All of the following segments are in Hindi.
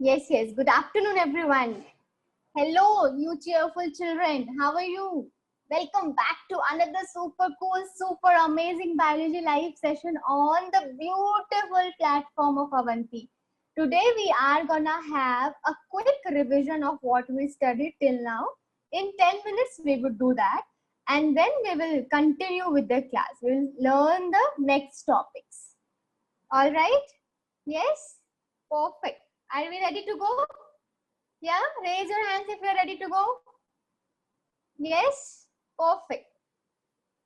Yes, yes. Good afternoon, everyone. Hello, you cheerful children. How are you? Welcome back to another super cool, super amazing biology live session on the beautiful platform of Avanti. Today, we are gonna have a quick revision of what we studied till now. In 10 minutes, we would do that. And then we will continue with the class. We'll learn the next topics. All right? Yes? Perfect. Are we ready to go? Yeah, raise your hands if you're ready to go. Yes, perfect.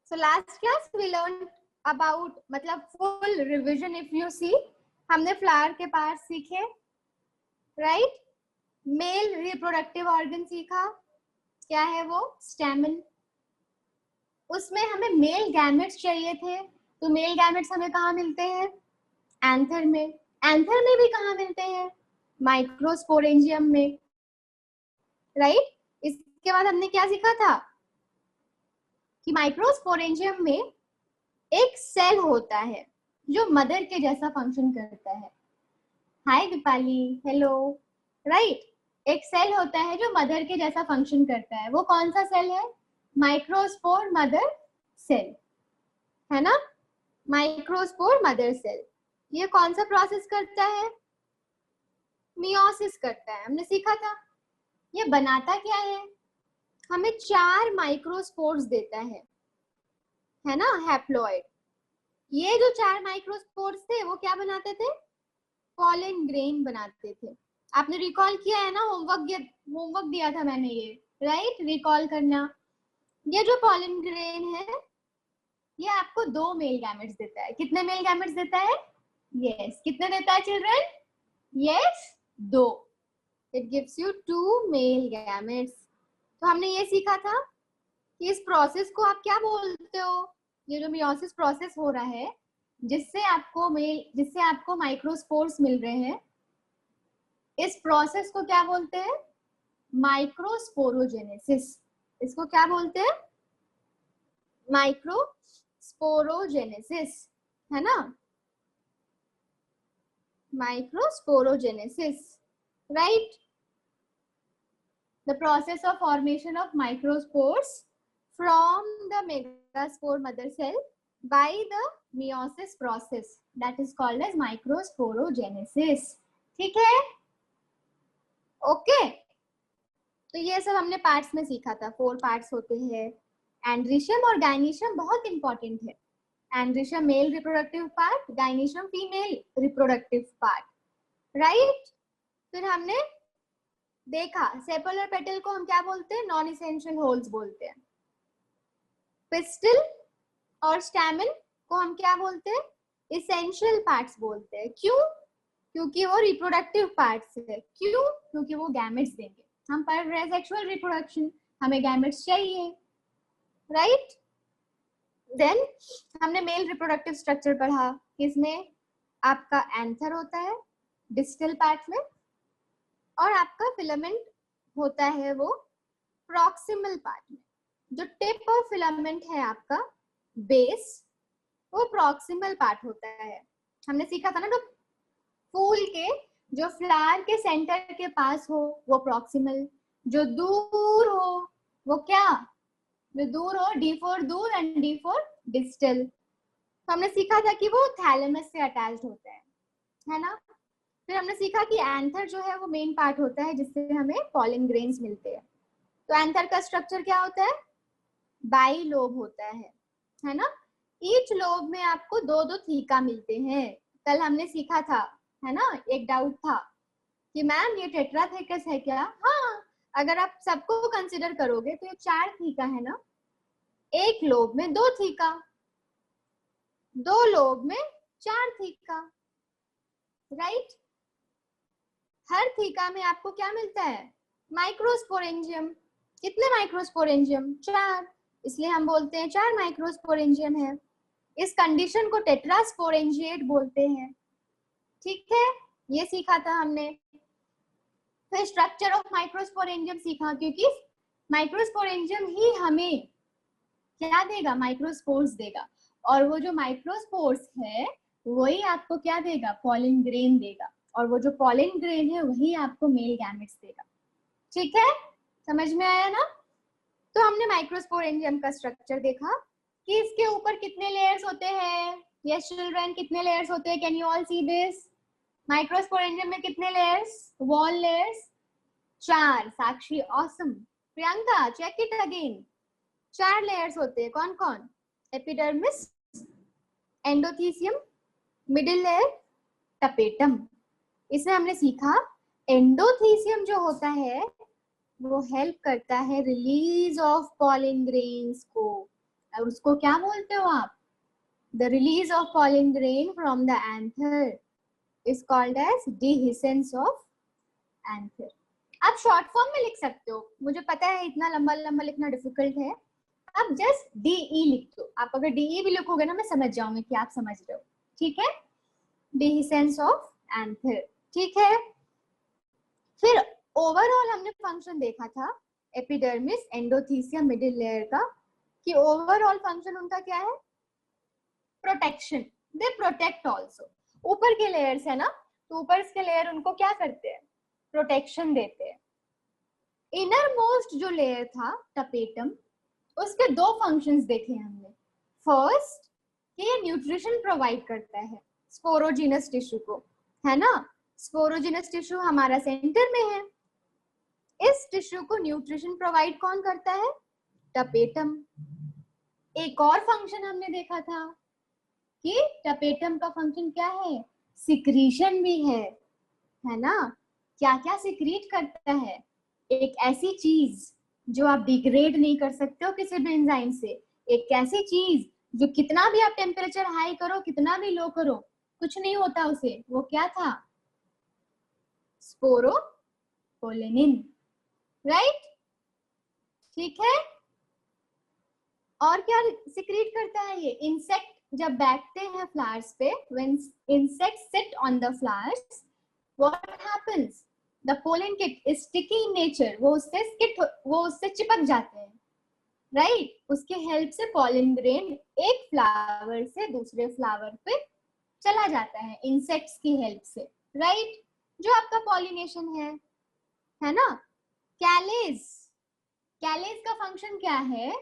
So last class we learned about मतलब full revision if you see हमने flower के parts सीखे, right? Male reproductive organ सीखा, क्या है वो? Stamen. उसमें हमें male gametes चाहिए थे, तो male gametes हमें कहाँ मिलते हैं? Anther में. Anther में भी कहाँ मिलते हैं? Microsporangium में, right? इसके बाद हमने क्या सीखा था कि माइक्रोस्पोरेंजियम में एक सेल होता है जो मदर के जैसा फंक्शन करता है. हाय दीपाली, हेलो. राइट, एक सेल होता है जो मदर के जैसा फंक्शन करता है. वो कौन सा सेल है? माइक्रोस्पोर मदर सेल, है ना? Microspore mother cell. ये कौन सा प्रोसेस करता है? मियोसिस करता है. हमने सीखा था. ये बनाता क्या है? हमें 4 माइक्रोस्पोर्स देता है ना, हैप्लॉइड. ये जो 4 माइक्रोस्पोर्स थे वो क्या बनाते थे? पॉलन ग्रेन बनाते थे. आपने रिकॉल किया है ना, होमवर्क दिया था मैंने ये, राइट? रिकॉल करना. ये जो पॉलन ग्रेन है ये आपको 2 मेल गैमेट्स देता है. कितने मेल गैमेट्स देता है? यस, कितने देता है children? Yes, 2. It gives you 2 male gametes. तो हमने ये सीखा था कि इस प्रोसेस को आप क्या बोलते हो? ये जो मियोसिस प्रोसेस हो रहा है जिससे आपको माइक्रोस्पोर्स मिल रहे हैं, इस प्रोसेस को क्या बोलते हैं? माइक्रोस्पोरोजेनेसिस. इसको क्या बोलते हैं? माइक्रोस्पोरोजेनेसिस, है ना? Microsporogenesis, right? The process of formation of microspores from the megaspore mother cell by the meiosis process that is called as microsporogenesis. ठीक है? ओके. तो ये सब हमने पार्ट्स में सीखा था. 4 पार्ट्स होते हैं. एंड्रीशियम और गाइनीशियम बहुत इंपॉर्टेंट है. Androecium male reproductive part, gynoecium female reproductive part, right? फिर हमने देखा सेपल और पेटल को हम क्या बोलते हैं? नॉन इसेंशियल होल्स बोलते हैं. पिस्टल और स्टैमेन को हम क्या बोलते हैं? इसेंशियल पार्ट्स बोलते हैं. क्यों? क्योंकि वो रिप्रोडक्टिव पार्ट्स है. क्यों? क्योंकि वो गैमेट्स देंगे. हम पढ़ रहे हैं सेक्सुअल रिप्रोडक्शन, हमें गैमेट्स चाहिए, राइट? देन हमने मेल रिप्रोडक्टिव स्ट्रक्चर पढ़ा. इसमें आपका एंथर होता है डिस्टल पार्ट में, और आपका फिलामेंट होता है वो प्रॉक्सिमल पार्ट में. जो टिप ऑफ फिलामेंट है आपका बेस, वो प्रॉक्सिमल पार्ट होता है. हमने सीखा था ना, तो फूल के जो फ्लावर के सेंटर के पास हो वो प्रॉक्सिमल, जो दूर हो वो क्या? जो दूर हो, डी फॉर दूर एंड डी फॉर डिस्टल. तो हमने सीखा था कि वो थैलेमस से अटैच्ड होता है ना? फिर हमने सीखा कि एंथर जो है वो मेन पार्ट होता है जिससे हमें पॉलन ग्रेन्स मिलते हैं. तो एंथर का स्ट्रक्चर क्या होता है? बाई लोब होता है ना? ईच लोब में आपको 2-2 थीका मिलते हैं. कल हमने सीखा था, है ना? एक डाउट था कि मैम ये टेट्राथेकस है क्या? हाँ, अगर आप सबको कंसिडर करोगे तो ये 4 थीका है ना. एक लोब में 2 थीका, 2 लोब में 4 थीका, राइट? हर थीका में आपको क्या मिलता है? माइक्रोस्पोरेंजियम. कितने माइक्रोस्पोरेंजियम? 4. इसलिए हम बोलते हैं 4 माइक्रोस्पोरेंजियम है. इस कंडीशन को टेट्रास्पोरेंजिएट बोलते हैं. ठीक है, ये सीखा था हमने. फिर स्ट्रक्चर ऑफ माइक्रोस्पोरेंजियम सीखा, क्योंकि माइक्रोस्पोरेंजियम ही हमें क्या देगा? माइक्रोस्पोर्स देगा. और वो जो माइक्रोस्पोर्स है वही आपको क्या देगा? पॉलन ग्रेन देगा. और वो जो पॉलिन ग्रेन है वही आपको मेल गैमेट्स देगा। ठीक है, समझ में आया ना? तो हमने माइक्रोस्पोरेंजियम का स्ट्रक्चर देखा कि इसके ऊपर कितने लेयर्स होते हैं। यस चिल्ड्रन, कितने लेयर्स होते हैं? Can you all see this? Microsporangium में कितने layers? Wall layers 4। Sakshi awesome. Priyanka check it again. 4 layers होते हैं। कौन कौन? Epidermis, endothecium, middle layer, tapetum. इसमें हमने सीखा एंडोथीसियम जो होता है वो हेल्प करता है रिलीज ऑफ पॉलिन ग्रेन्स को। और उसको क्या बोलते हो आप? The release of pollen grain from the anther is called as dehiscence of anther. आप शॉर्ट फॉर्म में लिख सकते हो, मुझे पता है इतना लंबा लंबा लिखना डिफिकल्ट है, आप जस्ट डीई लिख दो। आप अगर डीई भी लिखोगे ना मैं समझ जाऊंगी कि आप समझ रहे हो। ठीक है, डिहिसेंस ऑफ एंथर। ठीक है, फिर ओवरऑल हमने फंक्शन देखा था एपिडर्मिस, एंडोथीसियम, मिडिल लेयर का, कि ओवरऑल फंक्शन उनका क्या है? प्रोटेक्शन। They protect also. ऊपर के लेयर्स है ना, तो ऊपर के लेयर उनको क्या करते हैं? प्रोटेक्शन देते हैं। इनर मोस्ट जो लेयर था टपेटम, उसके 2 फंक्शंस देखे हमने। फर्स्ट कि ये न्यूट्रिशन प्रोवाइड करता है स्पोरोजिनस टिश्यू को, है ना? स्पोरोजिनस टिश्यू हमारा सेंटर में है। इस टिश्यू को न्यूट्रिशन प्रोवाइड कौन करता है? टपेटम। एक और फंक्शन हमने देखा था कि टपेटम का फंक्शन क्या है? सिक्रीशन भी है ना? क्या क्या सिक्रीट करता है? एक ऐसी चीज जो आप डिग्रेड नहीं कर सकते हो किसी भी एंजाइम से, एक ऐसी चीज जो कितना भी आप टेम्परेचर हाई करो, कितना भी लो करो, कुछ नहीं होता उसे। वो क्या था? Sporopollenin, right? ठीक है, और क्या सिक्रीट करता है ये? इंसेक्ट जब बैठते हैं फ्लावर्स पे, when insects sit on the flowers, what happens? The pollen kit is sticky in nature, वो उससे चिपक जाते हैं, राइट? उसके हेल्प से पॉलन ग्रेन एक फ्लावर से दूसरे फ्लावर पे चला जाता है इंसेक्ट्स की हेल्प से, राइट? जो आपका पॉलिनेशन है ना? कैलेज, कैलेज का फंक्शन क्या है?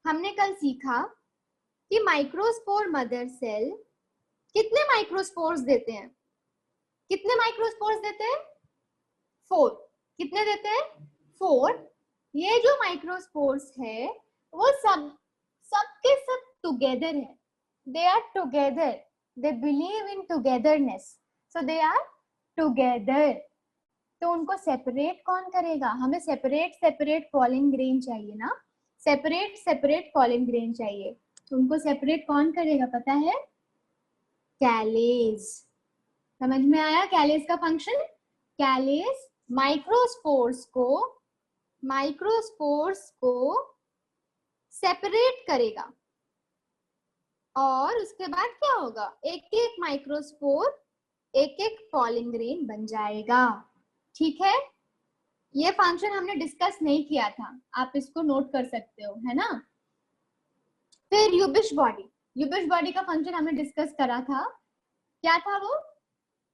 हमने कल सीखा कि माइक्रोस्पोर मदर सेल कितने माइक्रोस्पोर्स देते हैं? कितने माइक्रोस्पोर्स देते हैं? 4। कितने देते हैं? 4। ये जो माइक्रोस्पोर्स है वो सबके सब टुगेदर है। They are together, they believe in togetherness, so they are together. तो उनको सेपरेट कौन करेगा? हमें सेपरेट पॉलिन ग्रेन चाहिए ना, सेपरेट पॉलिन ग्रेन चाहिए, तो उनको सेपरेट कौन करेगा पता है? कैलेज। समझ में आया कैलेज का फंक्शन? कैलेज माइक्रोस्पोर्स को सेपरेट करेगा, और उसके बाद क्या होगा? एक एक माइक्रोस्पोर एक एक पॉलिन ग्रेन बन जाएगा। ठीक है, ये फंक्शन हमने डिस्कस नहीं किया था, आप इसको नोट कर सकते हो, है ना? फिर यूबिश बॉडी का फंक्शन हमने डिस्कस करा था। क्या था वो?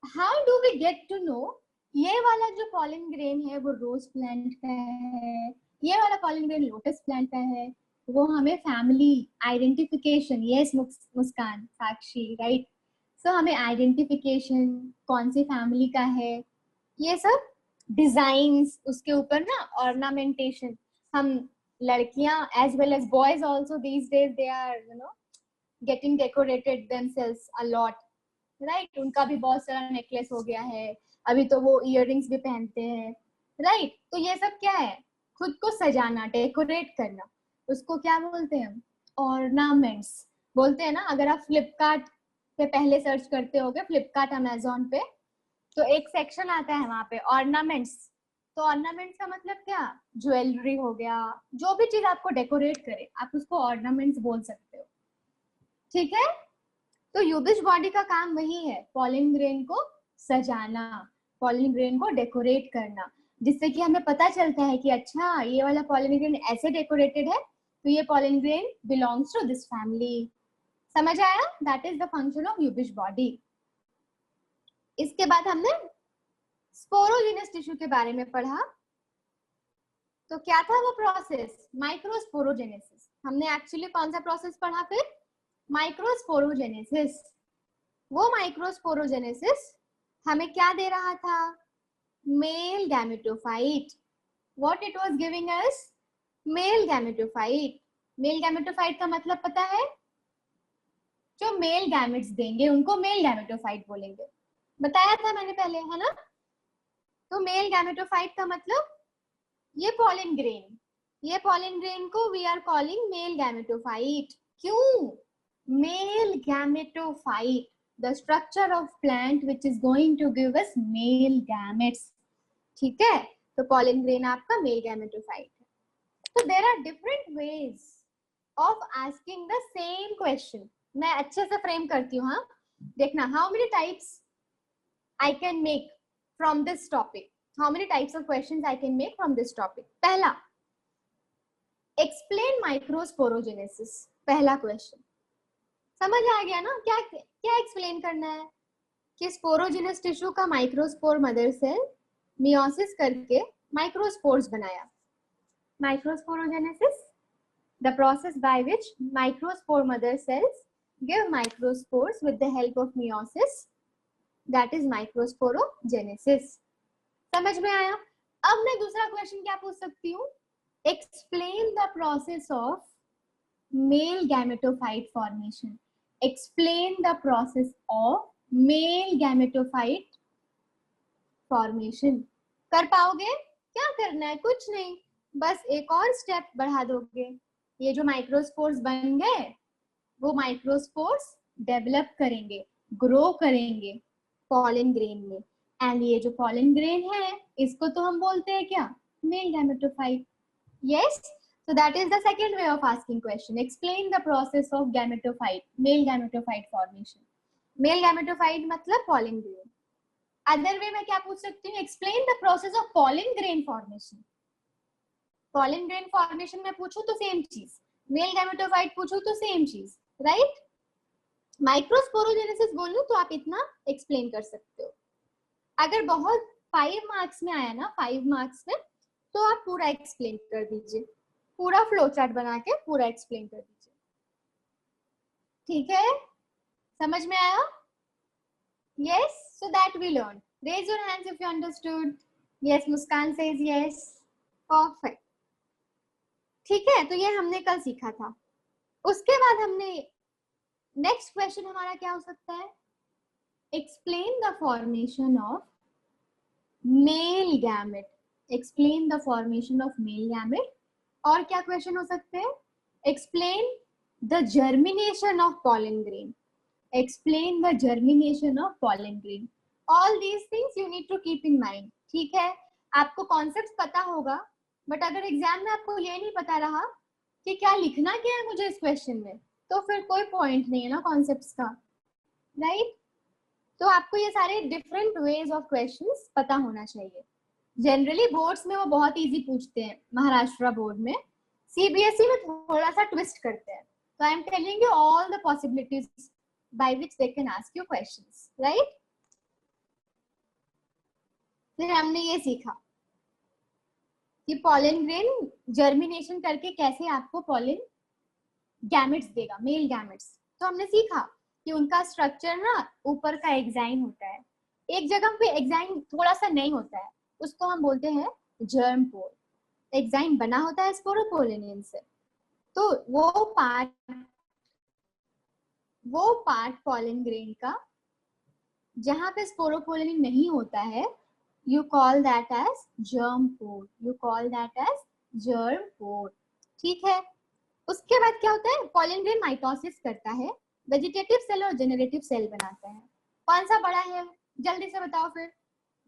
How do we get to know ये वाला जो पॉलिन ग्रेन है वो रोज प्लांट का है, ये वाला पॉलिन ग्रेन लोटस प्लांट का है? वो हमें फैमिली आइडेंटिफिकेशन, यस मुस्कान, साक्षी, राइट? सो हमें आइडेंटिफिकेशन कौन सी फैमिली का है, ये सब डिजाइन्स, उसके ऊपर ना ऑर्नामेंटेशन, हम लड़कियां as well as boys also these days they are getting decorated themselves a lot, right? उनका भी बहुत सारा नेकलेस हो गया है, अभी तो वो इयररिंग्स भी पहनते हैं, राइट? तो ये सब क्या है? खुद को सजाना, डेकोरेट करना, उसको क्या बोलते हैं? ऑर्नामेंट्स बोलते हैं ना। अगर आप फ्लिपकार्ट पे पहले सर्च करते होगे, फ्लिपकार्ट अमेजोन पे, तो एक सेक्शन आता है वहां पे ऑर्नामेंट्स। तो ऑर्नामेंट्स का मतलब क्या? ज्वेलरी हो गया, जो भी चीज आपको डेकोरेट करे आप उसको ऑर्नामेंट्स बोल सकते हो। ठीक है, तो यूबिश बॉडी का काम वही है, पॉलिन ग्रेन को सजाना, पॉलिन ग्रेन को डेकोरेट करना, जिससे कि हमें पता चलता है कि अच्छा ये वाला पॉलिन ग्रेन ऐसे डेकोरेटेड है, तो ये pollen grain belongs to this family. समझ आया? That is the function of Ubisch body. इसके बाद हमने स्पोरोजेनस टिश्यू के बारे में पढ़ा। तो क्या था वो प्रोसेस? माइक्रोस्पोरोजेनेसिस। हमने एक्चुअली कौन सा प्रोसेस पढ़ा फिर? माइक्रोस्पोरोजेनेसिस। वो माइक्रोस्पोरोजेनेसिस हमें क्या दे रहा था? Male gametophyte. What it was giving us? Male gametophyte. Male gametophyte का मतलब पता है? जो मेल गैमेट्स देंगे उनको मेल गैमेटोफाइट बोलेंगे, बताया था मैंने पहले, है ना? तो मेल गैमेटोफाइट का मतलब ये पॉलन ग्रेन, ये पॉलन ग्रेन को we are calling male gametophyte. क्यों? Male gametophyte, the structure of plant which is going to give us male gametes. ठीक है, तो पॉलन ग्रेन आपका मेल गैमेटोफाइट है। तो there are different ways of asking the same question. मैं अच्छे से फ्रेम करती हूँ, हाँ देखना। How many types I can make from this topic? How many types of questions I can make from this topic? पहला, एक्सप्लेन माइक्रोस्पोरोजेनेसिस। पहला क्वेश्चन समझ आ गया ना? क्या क्या एक्सप्लेन करना है? कि स्पोरोजेनस टिश्यू का माइक्रोस्पोर मदर सेल मियोसिस करके माइक्रोस्पोर्स बनाया। Microsporogenesis, the process by which microspore mother cells give microspores with the help of meiosis, that is microsporogenesis. समझ में आया? अब मैं दूसरा क्वेश्चन क्या पूछ सकती हूँ? Explain the process of male gametophyte formation. Explain the process of male gametophyte formation. कर पाओगे? क्या करना है? कुछ नहीं, बस एक और स्टेप बढ़ा दोगे। ये जो माइक्रोस्पोर्स बन गए, वो माइक्रोस्पोर्स डेवलप करेंगे, ग्रो करेंगे पॉलन ग्रेन में। एंड ये जो पॉलन ग्रेन है, इसको तो हम बोलते हैं क्या? Male gametophyte. Yes, so that is the second way of asking question. Explain the process of gametophyte, male gametophyte formation. Male gametophyte मतलब pollen grain. Other way मैं क्या पूछ सकती हूँ? Explain the process of pollen grain formation. Pollen grain formation में पूछूं तो सेम चीज, मेल गैमेटोफाइट पूछूं तो सेम चीज, राइट? माइक्रोस्पोरोजेनेसिस बोलूं तो आप इतना एक्सप्लेन कर सकते हो। अगर बहुत 5 मार्क्स में आया ना, 5 मार्क्स में, तो आप पूरा एक्सप्लेन कर दीजिए, पूरा फ्लो चार्ट बना के पूरा एक्सप्लेन कर दीजिए। ठीक है, समझ में आया? Yes, so that we learn. Raise your hands if you understood. Yes, Muskan says yes. Perfect. ठीक है, तो ये हमने कल सीखा था। उसके बाद हमने नेक्स्ट क्वेश्चन हमारा क्या हो सकता है? Explain the formation of male gamete. Explain the formation of male gamete. और क्या क्वेश्चन हो सकते हैं? Explain the germination of pollen grain. Explain the germination of pollen grain. All these things you need to keep in mind. ठीक है, आपको कॉन्सेप्ट पता होगा, बट अगर एग्जाम में आपको ये नहीं पता रहा कि क्या लिखना क्या है मुझे इस क्वेश्चन में, तो फिर कोई पॉइंट नहीं है ना कॉन्सेप्ट्स का, राइट? तो आपको ये सारे डिफरेंट वेज ऑफ क्वेश्चंस पता होना चाहिए। जनरली बोर्ड्स में वो बहुत इजी पूछते हैं, महाराष्ट्र बोर्ड में। सीबीएसई में थोड़ा सा ट्विस्ट करते हैं। तो I am telling you all the possibilities by which they can ask you questions, right? फिर हमने ये सीखा कि पॉलन ग्रेन जर्मिनेशन करके कैसे आपको पॉलन गैमेट्स देगा, मेल गैमेट्स। तो हमने सीखा कि उनका स्ट्रक्चर ना ऊपर का एग्जाइन होता है, एक जगह पे एग्जाइन थोड़ा सा नहीं होता है, उसको हम बोलते हैं जर्म पोल। एग्जाइन बना होता है स्पोरोपोलिनियन से, तो वो पार्ट पॉलन ग्रेन का जहां पे स्पोरोपोलिन नहीं होता है, you call that as germ pore. You call that as germ pore. ठीक है, उसके बाद क्या होता है? पॉलन ग्रेन माइटोसिस करता है, वेजिटेटिव सेल और जेनरेटिव सेल बनाता है। कौन सा बड़ा है? जल्दी से बताओ फिर,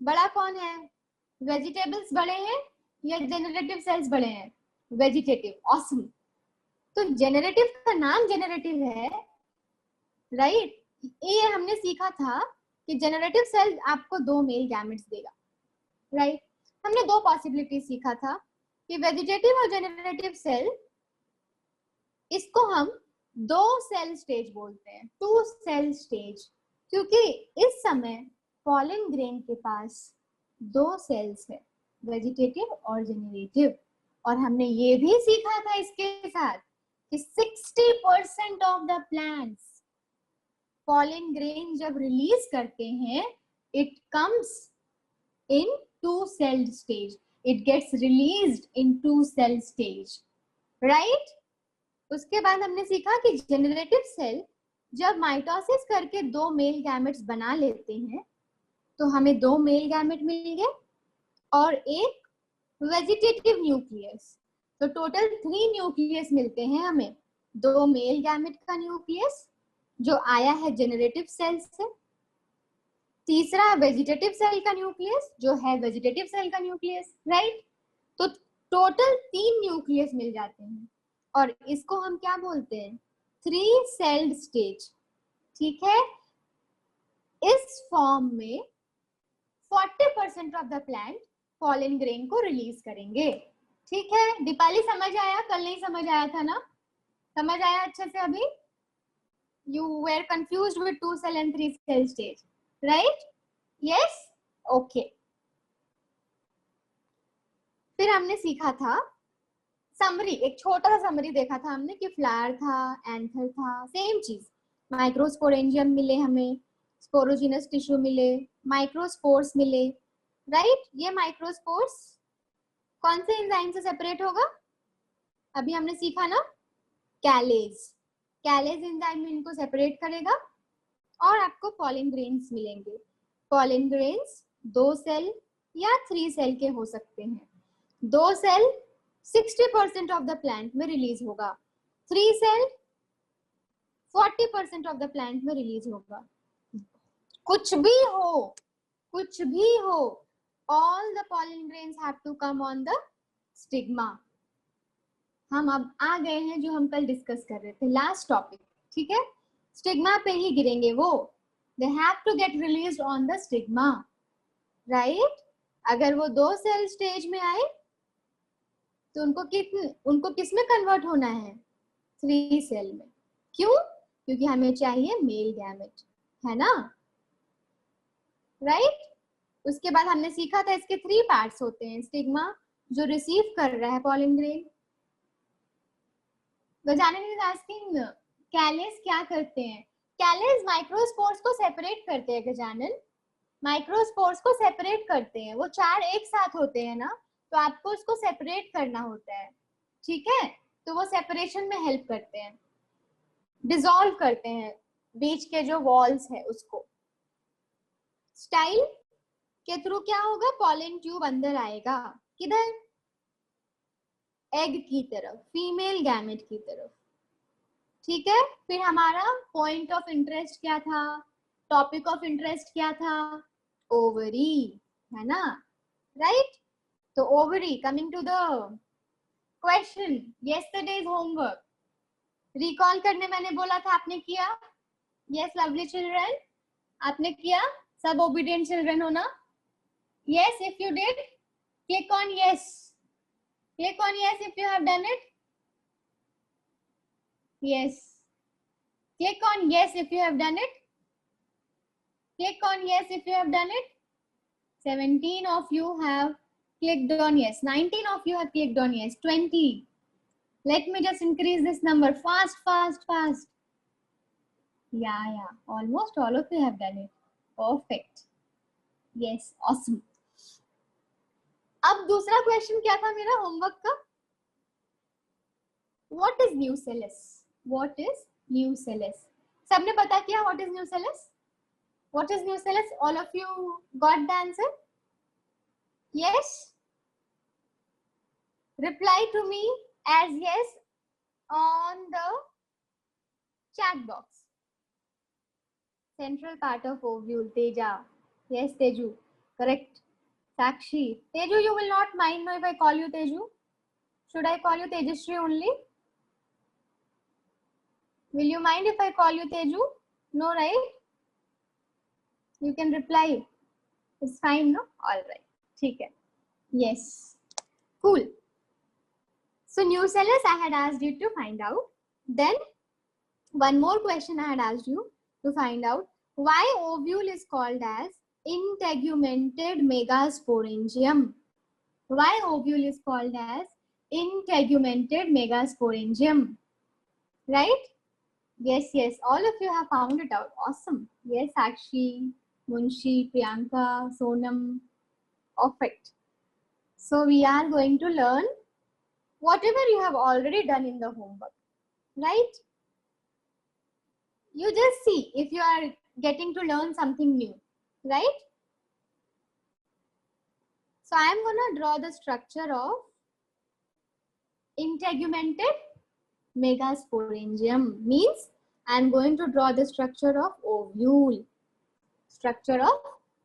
बड़ा कौन है? वेजिटेबल्स बड़े हैं या जेनरेटिव सेल्स बड़े हैं? वेजिटेटिव। ऑसम। तो जेनरेटिव का नाम जेनरेटिव है, राइट? ये हमने सीखा था कि जेनरेटिव सेल आपको 2 मेल गैमेट्स देगा, राइट? हमने 2 पॉसिबिलिटी सीखा था कि वेजिटेटिव और जेनरेटिव सेल, इसको हम 2 सेल स्टेज बोलते हैं, 2 सेल स्टेज, क्योंकि इस समय पॉलन ग्रेन के पास दो सेल्स है, वेजिटेटिव और जेनरेटिव। और हमने ये भी सीखा था इसके साथ कि 60% of the plants pollen grain जब रिलीज करते हैं, it comes in two celled stage, it gets released in two cell stage, right. उसके बाद हमने सीखा कि जेनरेटिव सेल जब माइटोसिस करके दो मेल गैमेट्स बना लेते हैं, तो हमें दो मेल गैमेट मिल गए और एक वेजिटेटिव न्यूक्लियस। तो टोटल 3 न्यूक्लियस मिलते हैं हमें, दो मेल गैमेट का न्यूक्लियस जो आया है जेनरेटिव सेल से, तीसरा वेजिटेटिव सेल का न्यूक्लियस जो है वेजिटेटिव सेल का न्यूक्लियस, राइट। तो टोटल 3 न्यूक्लियस मिल जाते हैं और इसको हम क्या बोलते हैं, 3 सेल्ड स्टेज, ठीक है। इस फॉर्म में 40% of the plant pollen grain को रिलीज करेंगे, ठीक है। दीपाली समझ आया, कल नहीं समझ आया था ना, समझ आया अच्छे से अभी? You were confused with 2 cell and 3 cell stage, right? Yes? Okay. फिर हमने सीखा था समरी, एक छोटा सा समरी देखा था हमने कि फ्लावर था, एंथर था, सेम चीज। माइक्रोस्पोरेंजियम मिले हमें, स्पोरोजिनस टिश्यू मिले, माइक्रोस्पोर्स मिले, राइट। ये माइक्रोस्पोर्स कौन से एंजाइम से सेपरेट होगा? अभी हमने सीखा ना, कैलेज। कैलेज एंजाइम इनको सेपरेट करेगा और आपको पॉलन ग्रेन्स मिलेंगे। पॉलन ग्रेन्स 2 सेल या 3 सेल के हो सकते हैं। 2 सेल 60% ऑफ द प्लांट में रिलीज होगा, 3 सेल 40% ऑफ द प्लांट में रिलीज होगा। कुछ भी हो, कुछ भी हो, all the pollen grains have to come on the stigma। हम अब आ गए हैं जो हम कल डिस्कस कर रहे थे, लास्ट टॉपिक, ठीक है। स्टिग्मा पे ही गिरेंगे वो, they have to get released on the stigma, right। अगर वो 2 सेल स्टेज में आए तो उनको किस में कन्वर्ट होना है? 3 सेल में। क्यों? क्योंकि हमें चाहिए मेल गैमेट, है ना, राइट। उसके बाद हमने सीखा था इसके 3 पार्ट्स होते हैं। स्टिग्मा जो रिसीव कर रहा है pollen grain, Gajanan is asking कैलेस क्या करते हैं? कैलेस माइक्रोस्पोर्स को सेपरेट करते हैं गजानन, माइक्रोस्पोर्स को सेपरेट करते हैं। वो 4 एक साथ होते हैं ना, तो आपको उसको सेपरेट करना होता है, ठीक है। तो वो सेपरेशन में हेल्प करते हैं, डिसॉल्व करते हैं बीच के जो वॉल्स है उसको। स्टाइल के थ्रू क्या होगा? पॉलन ट्यूब अंदर आएगा, किधर? एग की तरफ, फीमेल गैमेट की तरफ, ठीक है। फिर हमारा पॉइंट ऑफ इंटरेस्ट क्या था, टॉपिक ऑफ इंटरेस्ट क्या था? ओवरी, है ना, राइट। तो ovary, coming to the question, yesterday's homework recall करने मैंने बोला था, आपने किया? यस लवली चिल्ड्रन, आपने किया? सब ओबीडिएंट चिल्ड्रन हो ना? Yes, if you did click on yes, click on yes if you have done it. Yes, click on yes if you have done it. Click on yes if you have done it. 17 of you have clicked on yes, 19 of you have clicked on yes, 20. Let me just increase this number fast, fast, fast. Yeah, almost all of you have done it. Perfect. Yes, awesome. अब दूसरा क्वेश्चन क्या था मेरा होमवर्क का? What is nucellus? What is nucellus? सबने पता किया what is nucellus? What is nucellus? All of you got the answer? Yes? Reply to me as yes on the chat box. Central part of ovule, Teja. Yes, Teju. Correct. Sakshi. Teju, you will not mind no if I call you Teju? Should I call you Tejashree only? Will you mind if I call you Teju? No, right? You can reply. It's fine, no? All right. ठीक है. Yes. Cool. So nucellus I had asked you to find out. Then one more question I had asked you to find out. Why ovule is called as integumented megasporangium. Why ovule is called as integumented megasporangium? Right? Yes, yes. All of you have found it out. Awesome. Yes, Sakshi, Munshi, Priyanka, Sonam. Perfect. So we are going to learn whatever you have already done in the homework. Right? You just see if you are getting to learn something new. Right? So I am going to draw the structure of integumented megasporangium. Means I am going to draw the structure of ovule. Structure of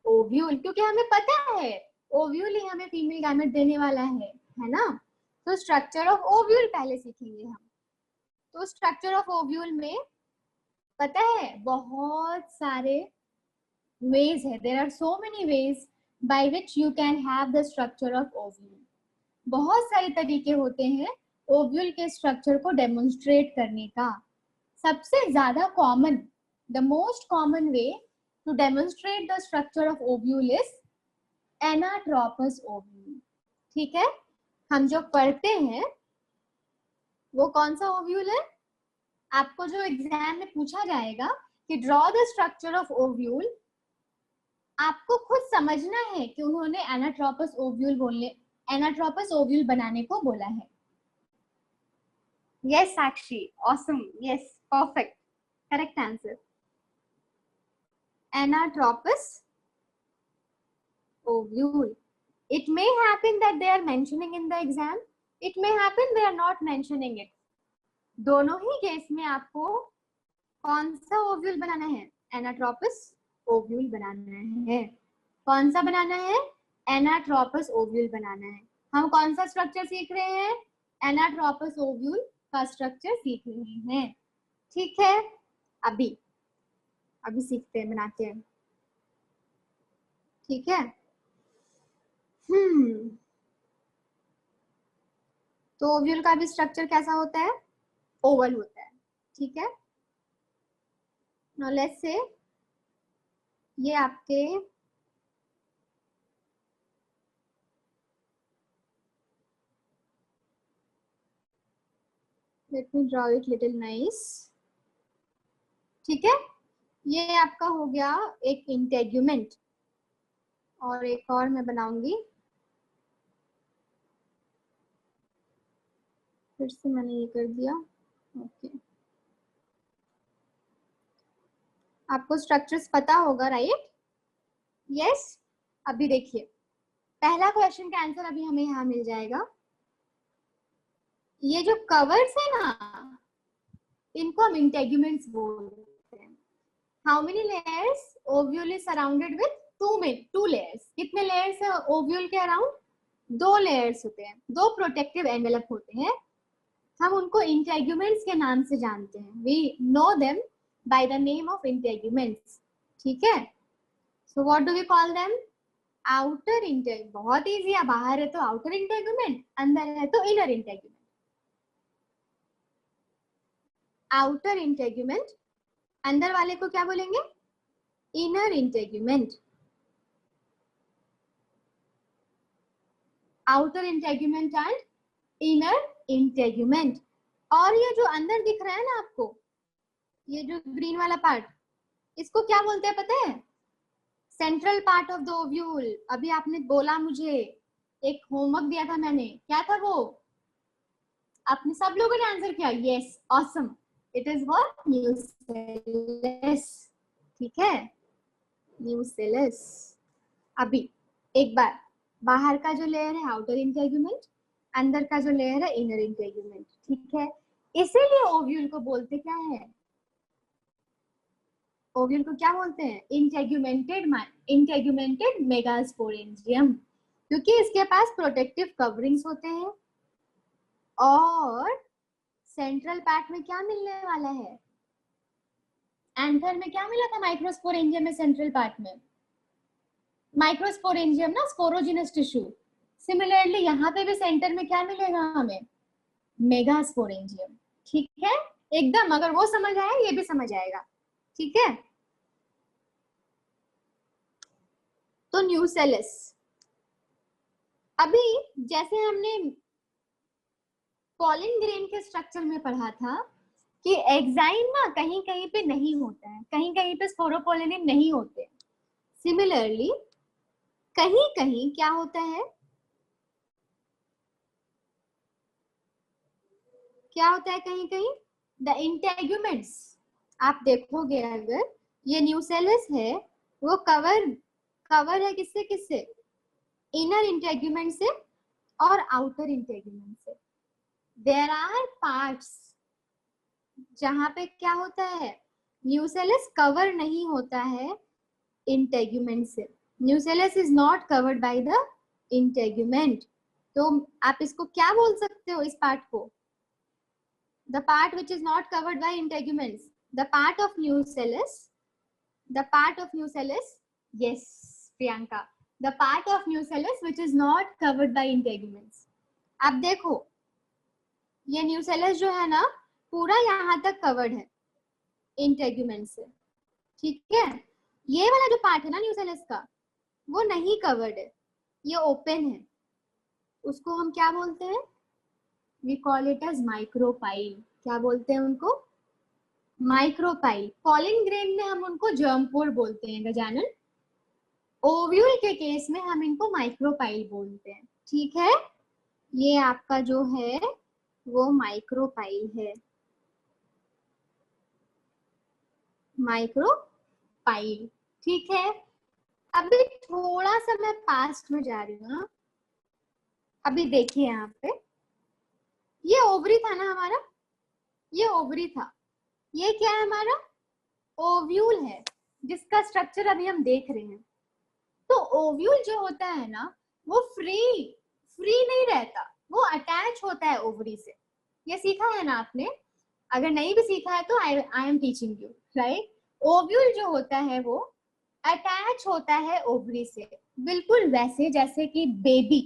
ovule, क्योंकि हमें पता है ओव्यूल ही हमें फीमेल गैमेट देने वाला है ना? तो स्ट्रक्चर ऑफ ओव्यूल पहले सीखेंगे हम. तो स्ट्रक्चर ऑफ ओव्यूल में पता है बहुत सारे ways है. There are so many ways by which you can have the structure of ovule. बहुत सारे तरीके होते हैं ओव्यूल के स्ट्रक्चर को डेमोन्स्ट्रेट करने का. सबसे ज्यादा common, the most common way to demonstrate the structure of ovule is anatropous ovule. ठीक है, हम जो पढ़ते हैं वो कौन सा ओव्यूल है? आपको जो एग्जाम में पूछा जाएगा कि draw the structure of ovule, आपको खुद समझना है कि उन्होंने एनाट्रोपस ओव्यूल बनाने को बोला है. Yes Sakshi, awesome, yes, perfect, correct answer. Anatropous ovule. It may happen that they are mentioning in the exam. It may happen they are not mentioning it. दोनों ही केस में आपको कौन सा ओव्यूल बनाना है? Anatropous ovule बनाना है. कौन सा बनाना है? Anatropous ovule बनाना है. हम कौन सा स्ट्रक्चर सीख रहे हैं? Anatropous ovule का स्ट्रक्चर सीख रहे हैं. ठीक है, अभी सीखते हैं, बनाते हैं. ठीक है. तो ओव्यूल का भी स्ट्रक्चर कैसा होता है? ओवल होता है. ठीक है. नाउ लेट्स से ये आपके let me draw it little nice. ठीक है, ये आपका हो गया एक इंटेग्यूमेंट. और एक और मैं बनाऊंगी. फिर से मैंने ये कर दिया. ओके, आपको स्ट्रक्चर्स पता होगा, राइट? यस. अभी देखिए, पहला क्वेश्चन का आंसर अभी हमें यहाँ मिल जाएगा. ये जो कवर्स है ना, इनको हम इंटेग्यूमेंट्स बोलते हैं. How many layers? Ovule is surrounded with two layers. कितने लेयर्स है ओव्यूल के अराउंड? 2 लेयर्स होते हैं, 2 प्रोटेक्टिव एनवेलप होते हैं. हम उनको इंटेग्यूमेंट्स के नाम से जानते हैं. We know them by the name of integuments. ठीक है. So what do we call them? Outer integ. बहुत इजी है. बाहर है तो आउटर इंटेग्यूमेंट, अंदर है तो इनर इंटेग्यूमेंट. आउटर इंटेग्यूमेंट, अंदर वाले को क्या बोलेंगे? Inner integument. Outer integument and inner integument. और ये जो अंदर दिख रहा है ना आपको, ये जो ग्रीन वाला पार्ट, इसको क्या बोलते हैं पता है? Central part of the ovule. अभी आपने बोला, मुझे एक होमवर्क दिया था मैंने, क्या था वो? आपने सब लोगों ने आंसर किया. Yes, awesome. It is what? Nucellus. ठीक है, न्यूसेलस. अभी एक बार, बाहर का जो लेयर है आउटर इंटेग्यूमेंट, अंदर का जो लेयर है इनर इंटेग्यूमेंट. ठीक है. इसीलिए ओव्यूल को बोलते क्या है? ओव्यूल को क्या बोलते हैं? Integumented megasporangium. क्योंकि इसके पास प्रोटेक्टिव कवरिंग्स होते हैं. और सेंट्रल पार्ट में क्या मिलने वाला है? एंथर में क्या मिला था माइक्रोस्पोरेंजियम में? सेंट्रल पार्ट में माइक्रोस्पोरेंजियम ना, स्पोरोजिनस टिश्यू. सिमिलरली यहाँ पे भी सेंटर में क्या मिलेगा हमें? मेगास्पोरेंजियम. ठीक है, एकदम. अगर वो समझ आया, ये भी समझ आएगा. ठीक है. न्यूसेलस, अभी जैसे हमने पॉलन ग्रेन के स्ट्रक्चर में पढ़ा था कि एग्जाइम ना कहीं कहीं पे नहीं होता है, कहीं कहीं पे स्पोरोपोलिन नहीं होते। सिमिलरली कहीं कहीं क्या होता है, क्या होता है कहीं कहीं, द इंटेग्यूमेंट्स। आप देखोगे अगर ये न्यूसेलस है वो कवर है किससे किससे, इनर इंटेग्यूमेंट से और आउटर इंटेग्यूमेंट से। देयर आर पार्ट्स जहां पे क्या होता है, न्यूसेलस कवर नहीं होता है इंटेग्यूमेंट से। Nucellus is not covered by the integument. तो आप इसको क्या बोल सकते हो, इस पार्ट को, the part which is not covered by integuments, the part of nucellus, the part of nucellus, yes Priyanka, the part of nucellus which is not covered by integuments। अब देखो ये न्यूसेलस जो है ना पूरा यहाँ तक कवर्ड है इंटेग्यूमेंट से, ठीक है। ये वाला जो पार्ट है ना न्यूसेलस का वो नहीं कवर्ड है, ये ओपन है, उसको हम क्या बोलते हैं, we call it as micropyle। क्या बोलते हैं उनको, माइक्रोपाइल। पॉलन ग्रेन में हम उनको जर्मपोर बोलते हैं गजानन, ओव्यूल के केस में हम इनको माइक्रोपाइल बोलते हैं, ठीक है। ये आपका जो है वो माइक्रोपाइल है, माइक्रोपाइल, ठीक है। अभी थोड़ा सा मैं पास्ट में जा रही हूँ। अभी देखिए यहाँ पे ये ओवरी था ना हमारा, ये ओवरी था, ये क्या है हमारा ओव्यूल है जिसका स्ट्रक्चर अभी हम देख रहे हैं। तो ओव्यूल जो होता है ना वो फ्री नहीं रहता, वो अटैच होता है ओवरी से। ये सीखा है ना आपने, अगर नहीं भी सीखा है तो I am teaching you, right. Ovule जो होता है वो अटैच होता है ओवरी से, बिल्कुल वैसे जैसे कि बेबी,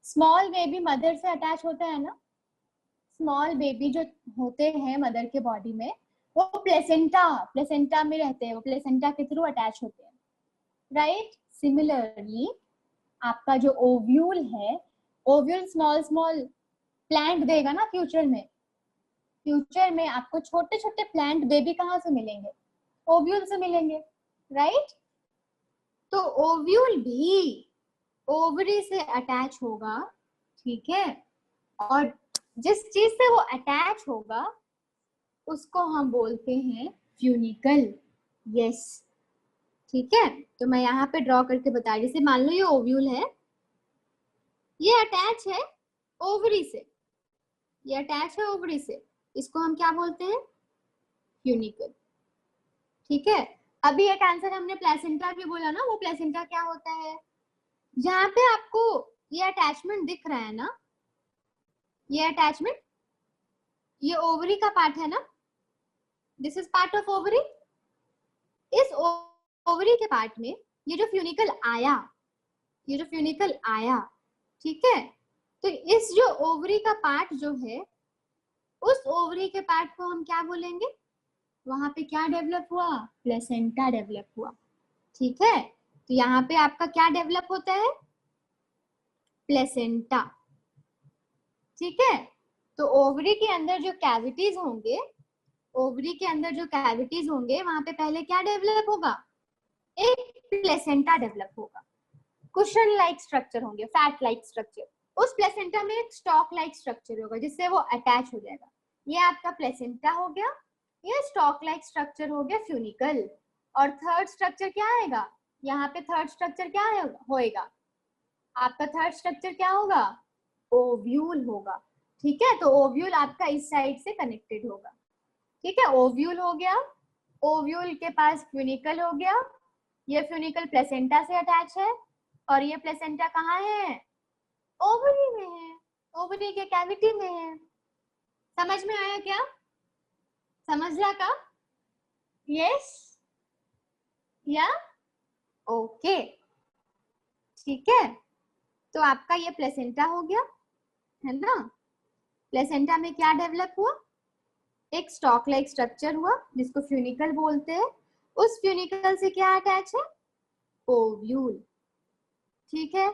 स्मॉल बेबी मदर से अटैच होता है ना। स्मॉल बेबी जो होते हैं मदर के बॉडी में वो प्लेसेंटा में रहते हैं, वो प्लेसेंटा के थ्रू अटैच होते हैं, राइट। सिमिलरली आपका जो ओव्यूल है, ओव्यूल स्मॉल प्लांट देगा ना फ्यूचर में आपको छोटे छोटे प्लांट बेबी कहाँ से मिलेंगे, ओव्यूल से मिलेंगे, राइट। तो ओव्यूल भी ओवरी से अटैच होगा, ठीक है। और जिस चीज से वो अटैच होगा उसको हम बोलते हैं फ्यूनिकल, यस, ठीक है। तो मैं यहाँ पे ड्रॉ करके बता रही, जैसे मान लो ये ओव्यूल है, ये अटैच है ओवरी से, ये अटैच है ओवरी से, इसको हम क्या बोलते हैं, फ्यूनिकल, ठीक है। अभी एक आंसर हमने प्लेसेंटा भी बोला ना, वो प्लेसेंटा क्या होता है, जहां पे आपको ये अटैचमेंट दिख रहा है ना, ये अटैचमेंट, ये ओवरी का पार्ट है ना, this is part of ovary. इस ओवरी के पार्ट में ये जो फ्यूनिकल आया, ये जो फ्यूनिकल आया, ठीक है। तो इस जो ओवरी का पार्ट जो है, उस ओवरी के पार्ट को हम क्या बोलेंगे, वहां पे क्या डेवलप हुआ, प्लेसेंटा डेवलप हुआ, ठीक है। तो यहाँ पे आपका क्या डेवलप होता है, प्लेसेंटा, ठीक है। तो ओवरी के अंदर जो कैविटीज होंगे, ओवरी के अंदर जो कैविटीज होंगे वहां पे पहले क्या डेवलप होगा, एक प्लेसेंटा डेवलप होगा, कुशन लाइक स्ट्रक्चर होंगे, फैट लाइक स्ट्रक्चर। उस प्लेसेंटा में एक स्टॉक लाइक स्ट्रक्चर होगा जिससे वो अटैच हो जाएगा। ये आपका प्लेसेंटा हो गया, ये स्टॉक लाइक स्ट्रक्चर हो गया फ्यूनिकल। और थर्ड स्ट्रक्चर क्या आएगा, यहाँ पे थर्ड स्ट्रक्चर क्या होएगा, आपका थर्ड स्ट्रक्चर क्या होगा, ओव्यूल होगा, ठीक है। तो ओव्यूल आपका इस साइड से कनेक्टेड होगा, ठीक है। ओव्यूल हो गया, ओव्यूल के पास फ्यूनिकल हो गया, ये फ्यूनिकल प्लेसेंटा से अटैच है, और ये प्लेसेंटा कहाँ है, ओवरी में है, ओवरी के कैविटी में है। समझ में आया क्या, समझला का, यस या ओके, ठीक है। तो आपका ये प्लेसेंटा हो गया है ना। प्लेसेंटा में क्या डेवलप हुआ, एक स्टॉक लाइक स्ट्रक्चर हुआ जिसको फ्यूनिकल बोलते हैं। उस फ्यूनिकल से क्या अटैच है, ओव्यूल, ठीक है,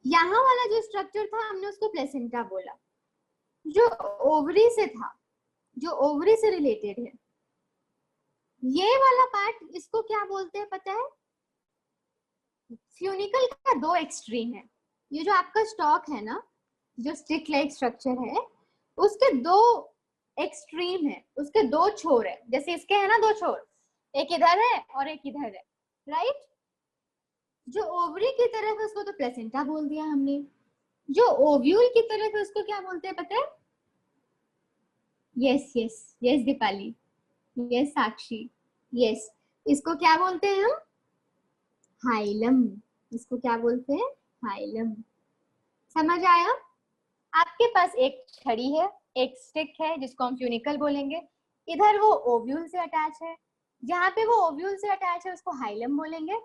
यहाँ वाला जो स्ट्रक्चर था हमने उसको प्लेसेंटा बोला, जो ओवरी से था, जो ओवरी से रिलेटेड है। ये वाला पार्ट इसको क्या बोलते हैं पता है? फ्यूनिकल का दो एक्सट्रीम है। ये जो आपका स्टॉक है ना, जो स्टिक लाइक स्ट्रक्चर है, उसके दो एक्सट्रीम है, उसके दो छोर है। जैसे इसके है ना दो छोर, एक इधर है और एक इधर है, राइट? जो ओवरी की तरफ है उसको तो प्लेसेंटा बोल दिया हमने, जो ओव्यूल की तरफ है उसको क्या बोलते हैं पता है? Yes yes yes Deepali, yes Sakshi, yes, इसको क्या बोलते हैं हम? हाइलम। इसको क्या बोलते हैं? हाइलम। समझ आया? आपके पास एक छड़ी है, एक स्टिक है जिसको हम फ्यूनिकल बोलेंगे, इधर वो ओव्यूल से अटैच है, जहां पे वो ओव्यूल से अटैच है उसको हाइलम बोलेंगे,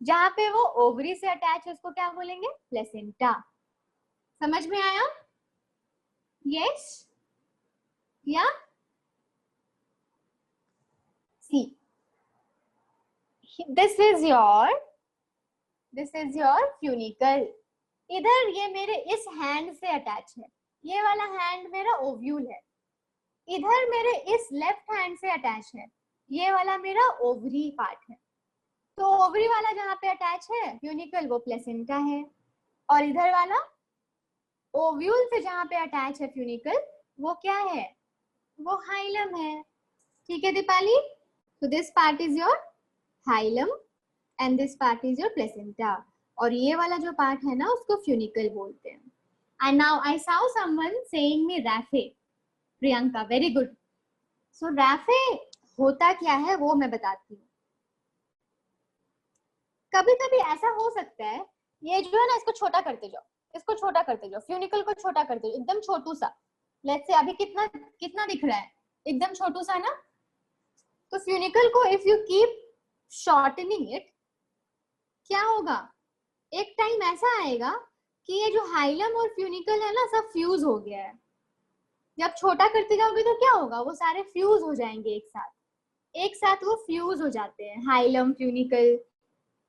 जहां पे वो ओवरी से अटैच है उसको क्या बोलेंगे? प्लेसेंटा। समझ में आया? यस या? सी, दिस इज योर फ्यूनिकल। इधर ये मेरे इस हैंड से अटैच है, ये वाला हैंड मेरा ओव्यूल है, इधर मेरे इस लेफ्ट हैंड से अटैच है, ये वाला मेरा ओवरी पार्ट है। तो ओवरी वाला जहां पे अटैच है फ्यूनिकल, वो प्लेसेंटा है, और इधर वाला ओव्यूल से जहां पे अटैच है फ्यूनिकल, वो क्या है? वो हाइलम है। ठीक है दीपाली? तो this part is your hilum and this part is your placenta, और ये वाला जो पार्ट है ना उसको फ्यूनिकल बोलते हैं। And now I saw someone saying me raphe. Priyanka, very good. So raphe होता क्या है वो मैं बताती हूँ। कभी कभी ऐसा हो सकता है, ये जो है ना इसको छोटा करते जाओ, इसको छोटा करते जाओ, फ्यूनिकल को छोटा करते जाओ, एकदम छोटू सा। लेट्स से अभी कितना कितना दिख रहा है? एकदम छोटू सा ना। तो फ्यूनिकल को if you keep shortening it, क्या होगा? एक टाइम ऐसा आएगा कि ये जो हाइलम और फ्यूनिकल है ना सब फ्यूज हो गया है। जब छोटा करते जाओगे तो क्या होगा? वो सारे फ्यूज हो जाएंगे एक साथ, एक साथ वो फ्यूज हो जाते हैं, हाइलम फ्यूनिकल।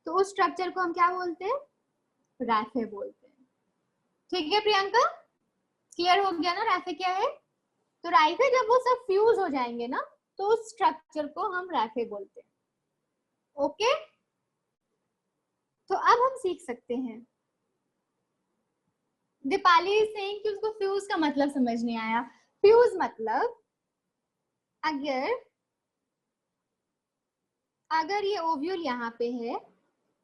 तो उस स्ट्रक्चर को हम क्या बोलते हैं? रैफे बोलते हैं। ठीक है प्रियंका, क्लियर हो गया ना रैफे क्या है? तो रैफे जब वो सब फ्यूज हो जाएंगे ना, तो उस स्ट्रक्चर को हम रैफे बोलते हैं। ओके, तो अब हम सीख सकते हैं। दीपाली सेइंग कि उसको फ्यूज का मतलब समझ नहीं आया। फ्यूज मतलब अगर अगर ये ओव्यूल यहाँ पे है,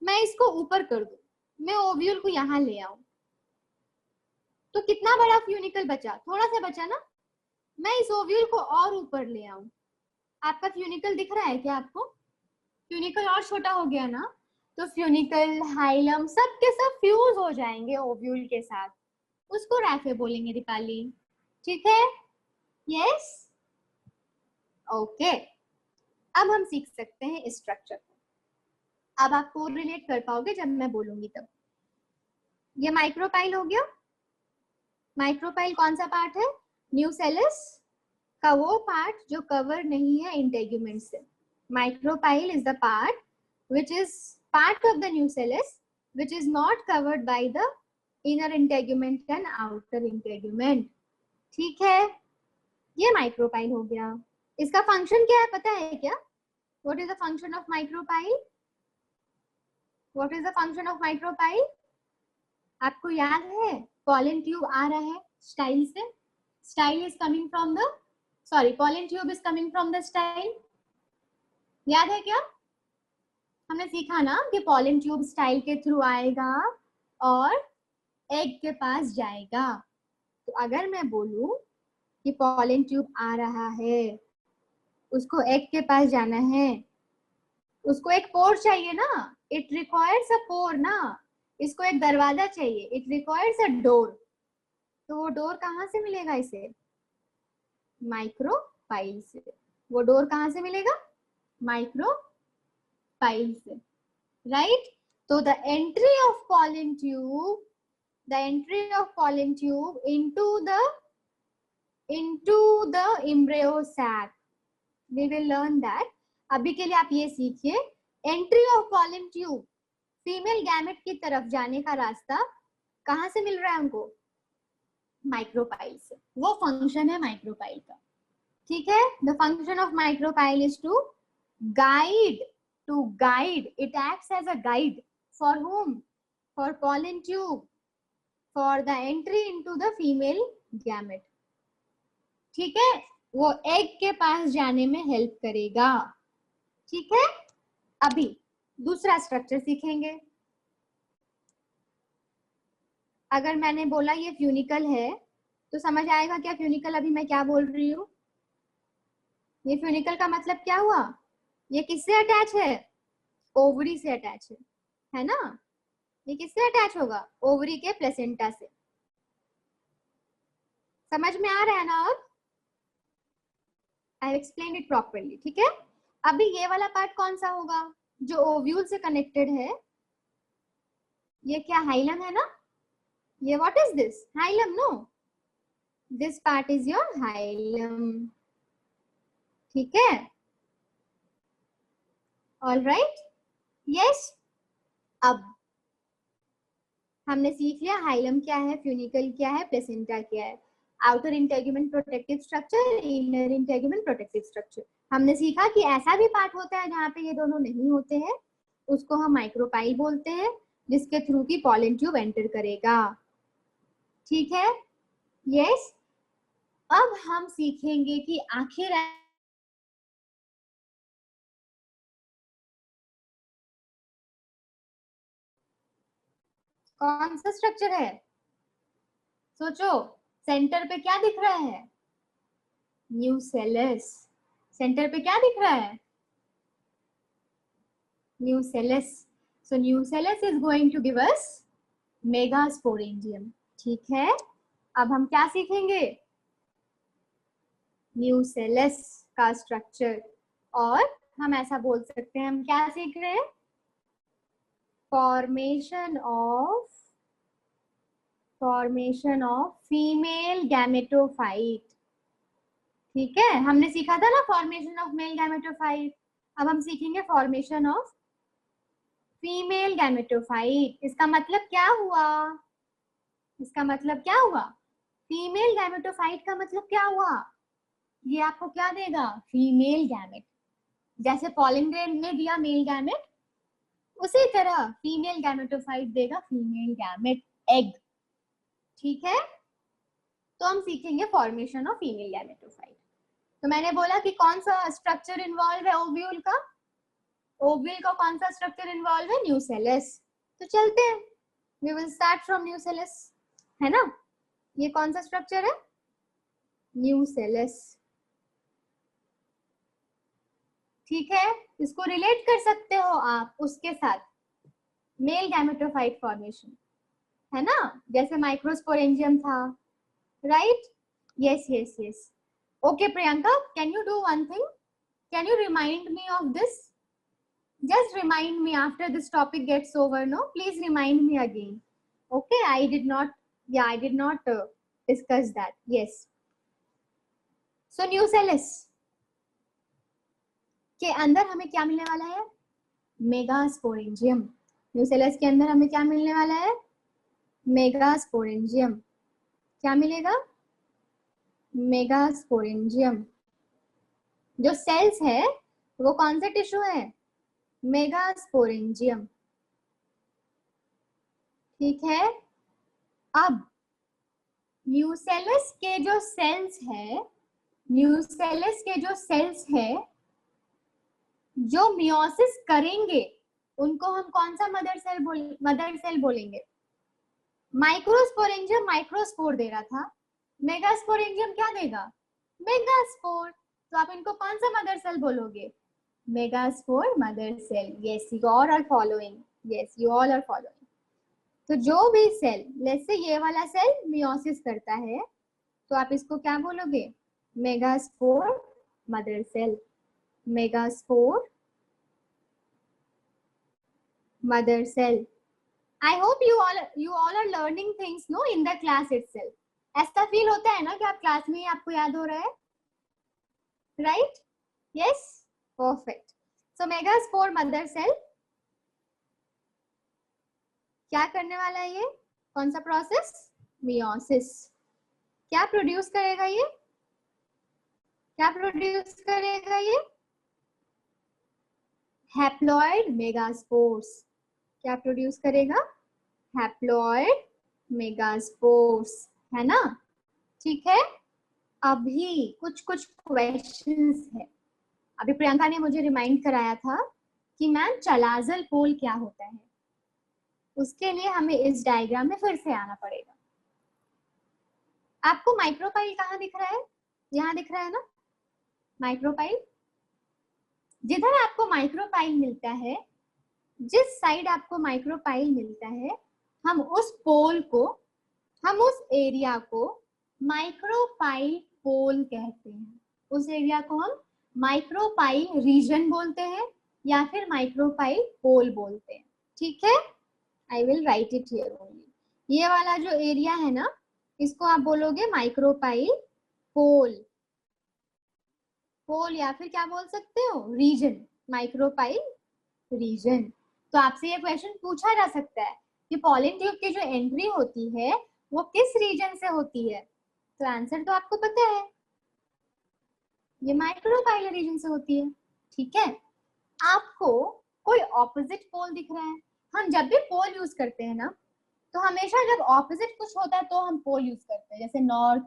मैं इसको ऊपर कर दूं, मैं ओव्यूल को यहाँ ले आऊं, तो कितना बड़ा फ्यूनिकल बचा? थोड़ा सा बचा ना। मैं इस ओव्यूल को और ऊपर ले आऊं, आपका फ्यूनिकल दिख रहा है क्या आपको? फ्यूनिकल और छोटा हो गया ना, तो फ्यूनिकल हाइलम सब के सब फ्यूज हो जाएंगे ओव्यूल के साथ, उसको रैफे बोलेंगे दीपाली। ठीक है? Yes, okay. अब हम सीख सकते हैं इस स्ट्रक्चर को। अब आप को रिलेट कर पाओगे जब मैं बोलूंगी तब। ये माइक्रोपाइल हो गया। माइक्रोपाइल कौन सा पार्ट है? न्यूसेलस का वो पार्ट जो कवर नहीं है इंटेग्यूमेंट से। Micropyle is the part which is part of the nucellus which is not covered by the inner integument and outer integument. ठीक है, ये माइक्रोपाइल हो गया। इसका फंक्शन क्या है पता है क्या? What is the function of micropyle? What is the function of micropyle? आपको याद है? pollen tube आ रहा है स्टाइल से, style is coming from the, sorry, pollen tube is coming from the style। याद है क्या? हमने सीखा ना कि pollen tube स्टाइल के थ्रू आएगा और एग के पास जाएगा। तो अगर मैं बोलूं कि pollen tube आ रहा है, उसको एग के पास जाना है, उसको एक पोर चाहिए ना, इट रिक्वायर्स अ पोर ना, इसको एक दरवाजा चाहिए, इट रिक्वायर्स अ डोर। तो वो डोर कहाँ से मिलेगा इसे? माइक्रोपाइल से। वो डोर कहाँ से मिलेगा? माइक्रोपाइल से, राइट? तो the entry of pollen tube, the entry of pollen tube into the embryo sac, we will learn that। अभी के लिए आप ये सीखिए, entry of pollen tube female gamete की तरफ जाने का रास्ता कहाँ से मिल रहा है हमको? माइक्रोपाइल से। वो फंक्शन है माइक्रोपाइल का, ठीक है। The function of micropyle is to guide, to guide, it acts as a guide for whom? For pollen tube, for the entry into the female gamete, ठीक है। वो एग के पास जाने में हेल्प करेगा, ठीक है। अभी दूसरा स्ट्रक्चर सीखेंगे। अगर मैंने बोला ये फ्यूनिकल है तो समझ आएगा क्या फ्यूनिकल अभी मैं क्या बोल रही हूँ? ये फ्यूनिकल का मतलब क्या हुआ? ये किससे अटैच है? ओवरी से अटैच है ना। ये किससे अटैच होगा? ओवरी के प्लेसेंटा से। समझ में आ रहा है ना? अब I have explained it properly, ठीक है। अभी ये वाला पार्ट कौन सा होगा जो ओव्यूल से कनेक्टेड है? ये क्या हाइलम है ना? ये what is this? Hilum, no, this part is your hilum, ठीक है। All right, yes. अब हमने सीख लिया हाइलम क्या है, फ्यूनिकल क्या है, प्लेसेंटा क्या है। Outer integument protective structure, inner integument protective structure. हमने सीखा कि ऐसा भी पार्ट होता है जहाँ पे ये दोनों नहीं होते हैं, उसको हम माइक्रोपाइल बोलते हैं, जिसके थ्रू की पॉलन ट्यूब एंटर करेगा, ठीक है। यस। अब हम सीखेंगे कि आखिर कौन सा स्ट्रक्चर है? सोचो, सेंटर पे क्या दिख रहा है? न्यूसेलस। सेंटर पे क्या दिख रहा है? Nucellus. So nucellus is going to give us megasporangium, ठीक है। अब हम क्या सीखेंगे? न्यूसेलस का स्ट्रक्चर। और हम ऐसा बोल सकते हैं, हम क्या सीख रहे हैं? फॉर्मेशन ऑफ फीमेल गैमेटोफाइट, ठीक है। हमने सीखा था ना फॉर्मेशन ऑफ मेल गैमेटोफाइट। अब हम सीखेंगे फॉर्मेशन ऑफ फीमेल गैमेटोफाइट। इसका मतलब क्या हुआ? इसका मतलब क्या हुआ? फीमेल गैमेटोफाइट का मतलब क्या हुआ? ये आपको क्या देगा? Female gamete. जैसे पॉलन ग्रेन ने दिया मेल गैमेट, उसी तरह फीमेल गैमेटोफाइट देगा फीमेल गैमेट, एग, ठीक है। तो हम सीखेंगे फॉर्मेशन ऑफ फीमेल गैमेटोफाइट। तो मैंने बोला कि कौन सा स्ट्रक्चर इन्वॉल्व है ओव्यूल का? ओव्यूल का कौन सा स्ट्रक्चर इन्वॉल्व है? न्यूसेलस। तो चलते हैं, we will start from nucellus, है ना। ये कौन सा स्ट्रक्चर है? न्यूसेलस, ठीक है। इसको रिलेट कर सकते हो आप उसके साथ, मेल गैमेटोफाइट फॉर्मेशन, है ना, जैसे माइक्रोस्पोरेंजियम था, right. Yes yes yes. Okay Priyanka, can you do one thing? Can you remind me of this? Just remind me after this topic gets over, no? Please remind me again. Okay, I did not, yeah, I did not discuss that. Yes. So nucellus के अंदर हमें क्या मिलने वाला है? मेगास्पोरेंजियम। न्यूसेलस के अंदर हमें क्या मिलने वाला है? मेगास्पोरेंजियम। क्या मिलेगा? मेगास्पोरेंजियम। जो सेल्स है वो कौन से टिश्यू है? मेगास्पोरेंजियम, ठीक है। अब न्यूसेलस के जो सेल्स है, न्यूसेलस के जो सेल्स है जो मियोसिस करेंगे, उनको हम कौन सा मदर सेल बोलेंगे? माइक्रोस्पोरेंजियम माइक्रोस्पोर दे रहा था, मेगास्पोरेंजियम क्या देगा? मेगास्पोर। तो आप इनको कौन सा मदर सेल बोलोगे? Megaspore mother cell. Yes, you all are following, yes you all are following. तो जो भी सेल, लेट्स से ये वाला सेल मियोसिस करता है, तो आप इसको क्या बोलोगे? Megaspore mother cell, megaspore mother cell. I hope you all are learning things, no, in the class itself. ऐसा फील होता है ना कि आप क्लास में ही आपको याद हो रहा है, right? Yes, perfect. So megaspore mother cell, क्या करने वाला है ये? कौन सा प्रोसेस? मियोसिस। क्या प्रोड्यूस करेगा ये? क्या प्रोड्यूस करेगा ये? Haploid megaspores. क्या प्रोड्यूस करेगा? हैप्लॉइड मेगास्पोर्स, है ना? ठीक है। अभी कुछ कुछ क्वेश्चंस है। अभी प्रियंका ने मुझे रिमाइंड कराया था कि मैम चलाजल पोल क्या होता है। उसके लिए हमें इस डायग्राम में फिर से आना पड़ेगा। आपको माइक्रोपाइल कहाँ दिख रहा है? यहाँ दिख रहा है ना माइक्रोपाइल। जिधर आपको माइक्रोपाइल मिलता है, जिस साइड आपको माइक्रोपाइल मिलता है, हम उस पोल को, हम उस एरिया को माइक्रोपाइल पोल कहते हैं। उस एरिया को हम माइक्रोपाइल रीजन बोलते हैं या फिर माइक्रोपाइल पोल बोलते हैं। ठीक है, I will write it here only. ये वाला जो एरिया है ना, इसको आप बोलोगे माइक्रोपाइल पोल। पोल या फिर क्या बोल सकते हो? Region, micropyle region. तो आपसे ये क्वेश्चन पूछा जा सकता है कि पॉलन ट्यूब की जो एंट्री होती है वो किस रीजन से होती है? तो आंसर तो आपको पता है, ये माइक्रोपाइल रीजन से होती है। ठीक है। आपको कोई ऑपोजिट पोल दिख रहा है? हम जब भी पोल यूज करते हैं ना, तो हमेशा जब ऑपोजिट कुछ होता है तो हम पोल यूज करते हैं। जैसे नॉर्थ,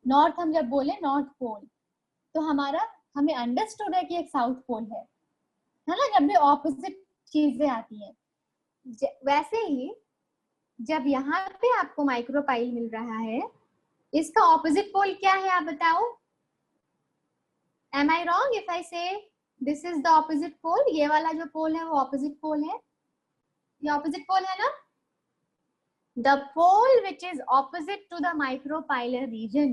नॉर्थ हम जब बोले नॉर्थ पोल, तो हमारा, हमें अंडरस्टूड है कि एक साउथ पोल है ना? जब भी ऑपोजिट चीजें आती हैं, वैसे ही जब यहाँ पे आपको माइक्रोपाइल मिल रहा है, इसका ऑपोजिट पोल क्या है आप बताओ? Am I wrong if I say this is the opposite pole? ये वाला जो पोल है वो ऑपोजिट पोल है, ये ऑपोजिट पोल है ना? The pole which is opposite to the micropylar region,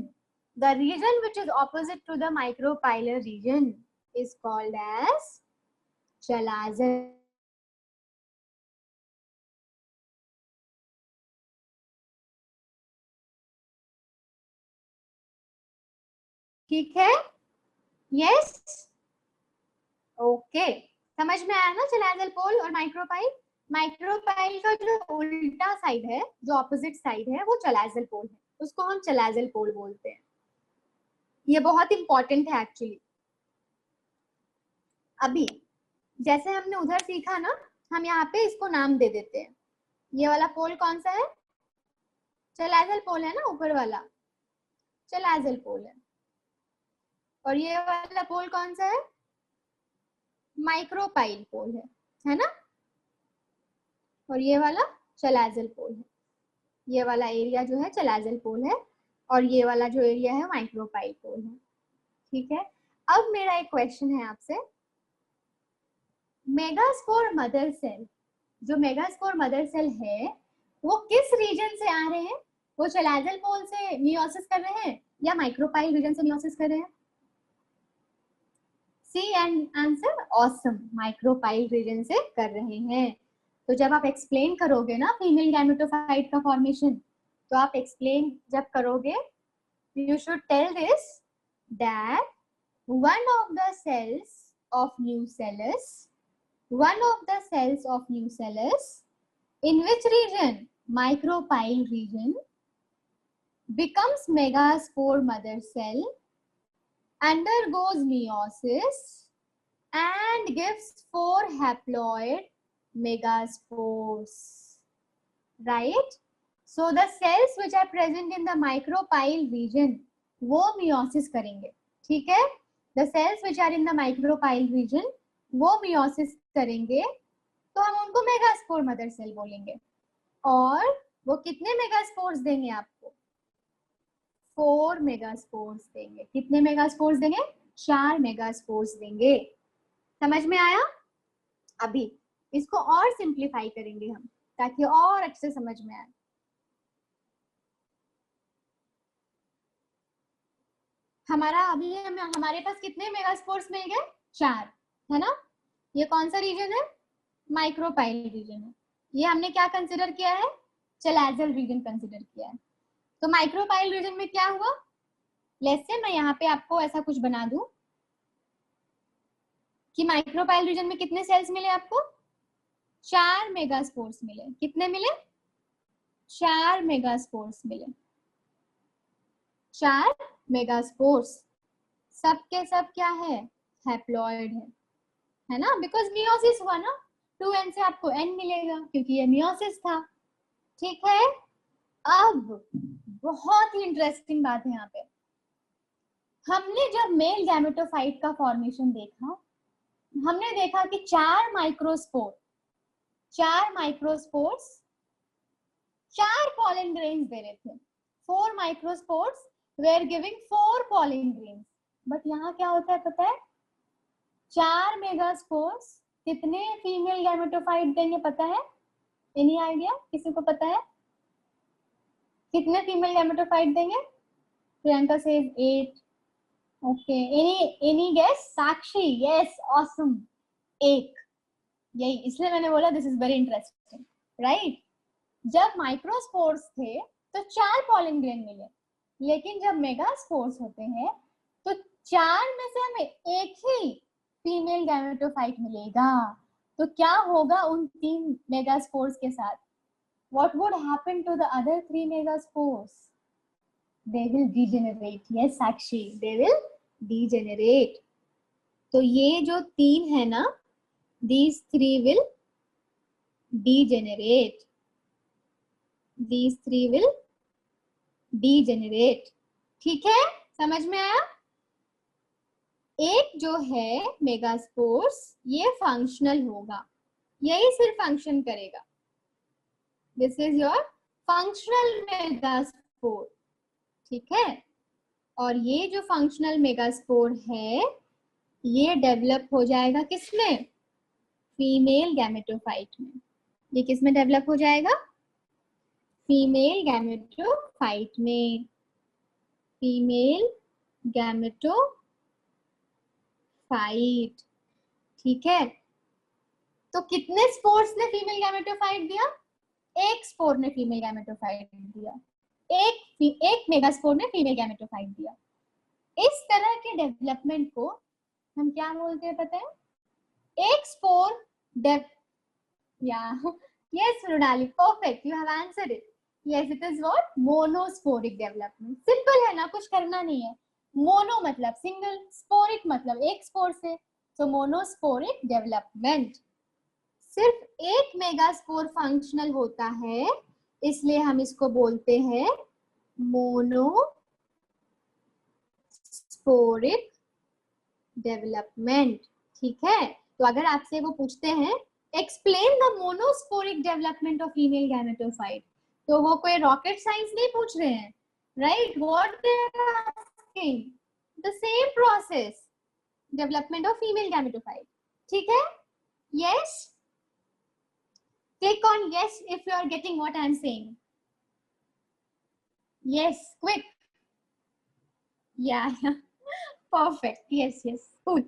the region which is opposite to the micropylar region is called as chalazal. ठीक है? Yes, okay. समझ में आया ना चलाजल पोल और माइक्रोपाइल? माइक्रोपाइल का जो उल्टा साइड है, जो ऑपोजिट साइड है, वो चलाजल पोल है, उसको हम चलाजल पोल बोलते हैं। ये बहुत इंपॉर्टेंट है एक्चुअली। अभी जैसे हमने उधर सीखा ना, हम यहाँ पे इसको नाम दे देते हैं। ये वाला पोल कौन सा है? चलाजल पोल है ना, ऊपर वाला चलाजल पोल है। और ये वाला पोल कौन सा है? माइक्रोपाइल पोल है ना? और ये वाला चलाजल पोल है। ये वाला एरिया जो है चलाजल पोल है और ये वाला जो एरिया है माइक्रोपाइल पोल है। ठीक है। अब मेरा एक क्वेश्चन है आपसे, मेगास्पोर मदर सेल, जो मेगास्पोर मदर सेल है वो किस रीजन से आ रहे हैं? वो चलाजल पोल से मियोसिस कर रहे हैं या माइक्रोपाइल रीजन से मियोसिस कर रहे हैं? C and answer, awesome, micropyle region से कर रहे हैं। तो जब आप एक्सप्लेन करोगे ना फीमेल गैमेटोफाइट का फॉर्मेशन, तो आप एक्सप्लेन जब करोगे, you should tell this that one of the cells of nucellus, one of the cells of nucellus, in which region? Micropyle region, becomes megaspore mother cell, undergoes meiosis and gives 4 haploid megaspores, right? So the cells which are present in the micropyle region वो meiosis करेंगे। ठीक है? The cells which are in the micropyle region वो meiosis करेंगे, तो हम उनको मेगास्पोर मदर सेल बोलेंगे। और वो कितने मेगास्पोर्स देंगे आपको? 4 मेगास्पोर्स देंगे। कितने मेगास्पोर्स देंगे? 4 मेगास्पोर्स देंगे। समझ में आया? अभी इसको और सिंप्लीफाई करेंगे हम, ताकि और अच्छे से समझ में आए। हमारा अभी हमारे पास कितने मेगास्पोर्स मिल गए? 4, है ना? ये कौन सा रीजन है? माइक्रोपाइल रीजन है। ये हमने क्या कंसिडर किया है? चलाजल रीजन कंसिडर किया है। तो माइक्रोपाइल रीजन में क्या हुआ? लेट्स से मैं यहाँ पे आपको ऐसा कुछ बना दूं कि माइक्रोपाइल रीजन में कितने सेल्स मिले आपको? 4 मेगास्पोर्स मिले। कितने मिले? 4 मेगास्पोर्स मिले। 4 मेगास्पोर्स। सब के सब क्या है? हैप्लॉइड है ना, बिकॉज मियोसिस हुआ ना, 2n से आपको n मिलेगा क्योंकि ये मियोसिस था। ठीक है, अब बहुत ही इंटरेस्टिंग बात है यहाँ पे। हमने जब मेल गैमेटोफाइट का फॉर्मेशन देखा, हमने देखा कि 4 माइक्रोस्पोर्स 4 पॉलन ग्रेन्स दे रहे थे। 4 microspores were giving 4 pollen grains. But यहाँ क्या होता है पता है? 4 मेगास्पोर्स कितने फीमेल गैमेटोफाइट देंगे पता है? Any idea? किसी को पता है कितने फीमेल गैमेटोफाइट देंगे? Priyanka says 8। Okay, any guess? Sakshi, yes, awesome, 1। यही, इसलिए मैंने बोला this is very interesting, right? जब माइक्रोस्पोर्स थे तो 4 पॉलन ग्रेन मिले, लेकिन जब मेगास्पोर्स होते हैं तो 4 में से हमें एक ही फीमेल गैमेटोफाइट मिलेगा। तो क्या होगा उन 3 मेगास्पोर्स के साथ? What would happen to the other 3 megaspores? They will degenerate. Yes, Sakshi, they will degenerate. तो ये जो 3 है ना, these 3 will degenerate. These 3 will degenerate. ठीक है, समझ में आया? एक जो है मेगास्पोर्स ये फंक्शनल होगा, यही सिर्फ फंक्शन करेगा। This is your functional megaspore. ठीक है, और ये जो फंक्शनल मेगास्पोर है ये डेवलप हो जाएगा किसमें? फीमेल गैमेटोफाइट में। ये किसमें डेवलप हो जाएगा? फीमेल गैमेटोफाइट में। Female gametophyte. ठीक है, तो कितने स्पोर्स ने फीमेल गैमेटोफाइट दिया? एक स्पोर ने फीमेल गैमेटोफाइट दिया, एक मेगास्पोर ने फीमेल गैमेटोफाइट दिया। इस तरह के डेवलपमेंट को हम क्या बोलते हैं पता है? एक spore yes Runali, perfect, you have answered it. Yes, it is what? Monosporic development. Simple है ना, कुछ करना नहीं है। मोनो मतलब सिंगल, स्पोरिक मतलब एक स्पोर से, तो मोनोस्पोरिक डेवलपमेंट। सिर्फ एक मेगास्पोर फंक्शनल होता है, इसलिए हम इसको बोलते हैं मोनोस्पोरिक डेवलपमेंट। ठीक है, तो अगर आपसे वो पूछते हैं explain the monosporic development of female gametophyte, तो वो कोई रॉकेट साइंस नहीं पूछ रहे हैं, right? What they are asking? The same process, development of female gametophyte. ठीक है, yes, click on yes if you are getting what I am saying. Yes, quick. Yeah. Perfect. Yes, cool.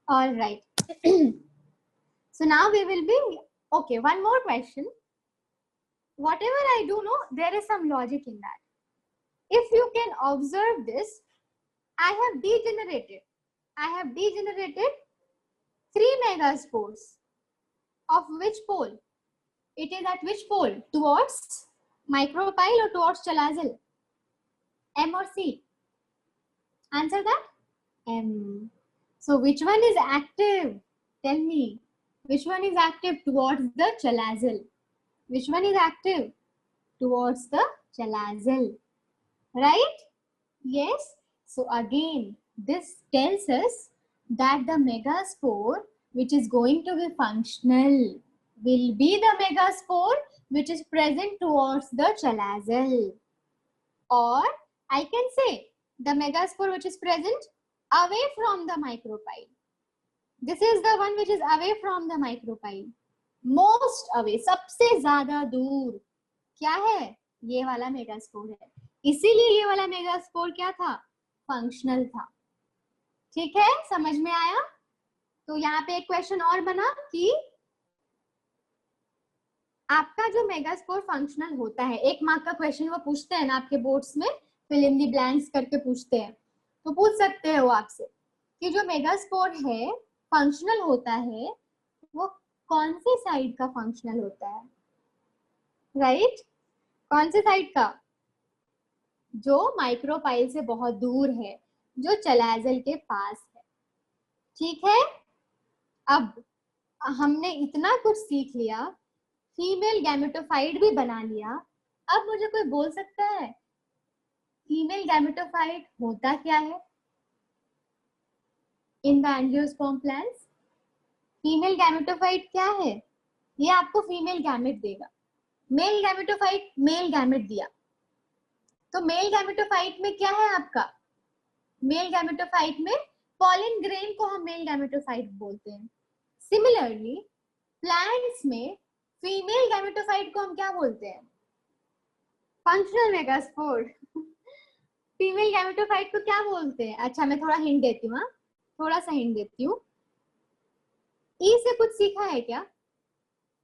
All right. So now we will be, okay, one more question. Whatever I do know, there is some logic in that. If you can observe this, I have degenerated 3 megaspores. Of which pole? It is at which pole? Towards micropyle or towards chalazole? M or C? Answer that. M. So which one is active? Tell me. Which one is active towards the chalazole? Which one is active towards the chalazole? Right? Yes. So again, this tells us that the megaspore which is going to be functional will be the megaspore which is present towards the chalazole. Or I can say the megaspore which is present away from the micropyle. This is the one which is away from the micropyle. Most away, सबसे ज़्यादा दूर क्या है? ये वाला मेगास्पोर है, इसीलिए ये वाला मेगास्पोर क्या था? फंक्शनल था। ठीक है, समझ में आया? तो यहाँ पे एक क्वेश्चन और बना कि आपका जो मेगास्पोर फंक्शनल होता है, 1 मार्क का क्वेश्चन वो पूछते हैं ना आपके बोर्ड्स में, फिल इन द ब्लैंक्स करके पूछते हैं, तो पूछ सकते हो आपसे कि जो मेगास्पोर है फंक्शनल होता है वो कौन से साइड का फंक्शनल होता है? राइट, कौन से साइड का? जो माइक्रोपाइल से बहुत दूर है, जो चलाजल के पास है। ठीक है, अब हमने इतना कुछ सीख लिया, फीमेल गैमेटोफाइट भी बना लिया। अब मुझे कोई बोल सकता है फीमेल गैमेटोफाइट होता क्या है in the angiosperm plants? Female gametophyte क्या है? ये आपको फीमेल गैमेट देगा। मेल गैमेटोफाइट मेल गैमेट दिया, तो मेल गैमेटोफाइट में क्या है आपका? मेल गैमेटोफाइट में पॉलन ग्रेन को हम मेल गैमेटोफाइट बोलते हैं। सिमिलरली प्लांट्स में फीमेल गैमेटोफाइट को हम क्या बोलते हैं? Functional megaspore. फीमेल गैमेटोफाइट को क्या बोलते हैं? अच्छा, मैं थोड़ा हिंट देती हूँ, थोड़ा सा हिंट देती हूँ। ई से कुछ सीखा है क्या?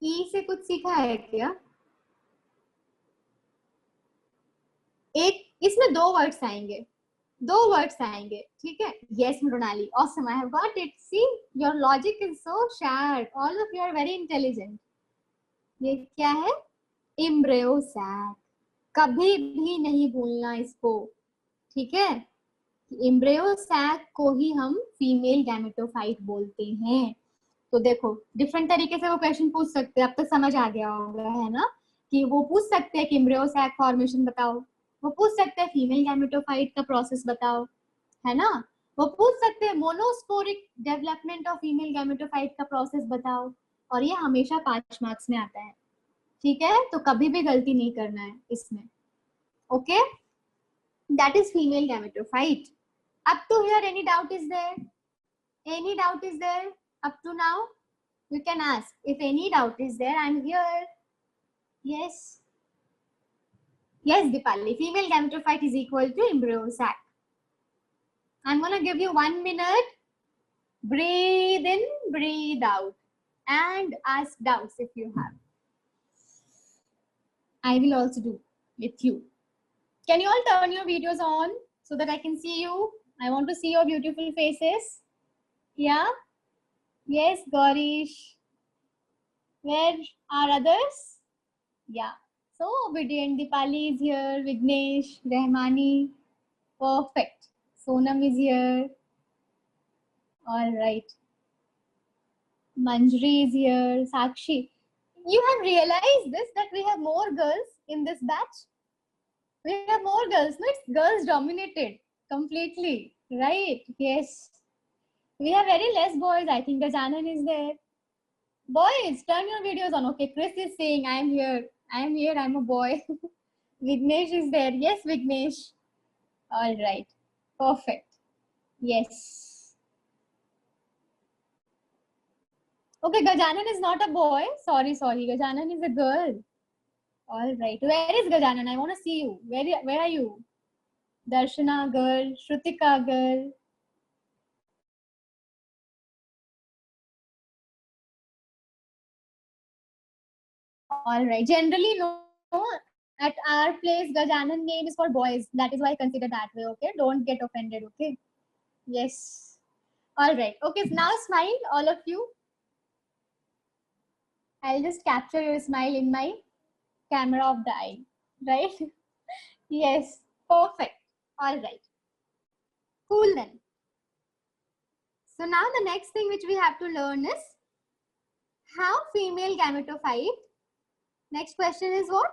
ई से कुछ सीखा है क्या? एक इसमें दो वर्ड्स आएंगे, दो वर्ड्स आएंगे, ठीक है? Yes Mrinali, awesome, I have got it. See, your logic is so sharp, all of you are very intelligent. ये क्या है? Embryo sac. कभी भी नहीं भूलना इसको, ठीक है? एम्ब्रियो सैक को ही हम फीमेल गैमेटोफाइट बोलते हैं। तो देखो, डिफरेंट तरीके से वो क्वेश्चन पूछ सकते हैं, अब तक समझ आ गया होगा, है ना? कि वो पूछ सकते हैं कि एम्ब्रियो सैक फॉर्मेशन बताओ, वो पूछ सकते हैं फीमेल गैमेटोफाइट का प्रोसेस बताओ, है ना? वो पूछ सकते हैं monosporic development of female gametophyte का प्रोसेस बताओ, और ये हमेशा 5 मार्क्स में आता है, ठीक है? तो कभी भी गलती नहीं करना है इसमें, okay? That is female gametophyte. Up to here, any doubt is there? Any doubt is there up to now? You can ask. If any doubt is there, I'm here. Yes. Yes, Dipali. Female gametophyte is equal to embryo sac. I'm going to give you 1 minute. Breathe in, breathe out. And ask doubts if you have. I will also do with you. Can you all turn your videos on so that I can see you? I want to see your beautiful faces. Yeah? Yes, Gaurish. Where are others? Yeah. So Vidya and Dipali is here. Vignesh, Rahmani. Perfect. Sonam is here. All right. Manjri is here. Sakshi. You have realized this, that we have more girls in this batch? We have more girls. No, it's girls dominated completely. Right. Yes. We have very less boys. I think Gajanan is there. Boys, turn your videos on. Okay, Chris is saying, I am here. I am here. I'm a boy. Vignesh is there. Yes, Vignesh. All right. Perfect. Yes. Okay, Gajanan is not a boy. Sorry. Gajanan is a girl. All right. Where is Gajanan? I want to see you. Where are you? Darshana girl. Shrutika girl. All right. Generally, no. At our place, Gajanan name is for boys. That is why I consider that way. Okay. Don't get offended. Okay. Yes. All right. Okay. Now smile, all of you. I'll just capture your smile in my camera of the eye. Right? Yes. Perfect. All right. Cool then. So now the next thing which we have to learn is how female gametophyte. Next question is what?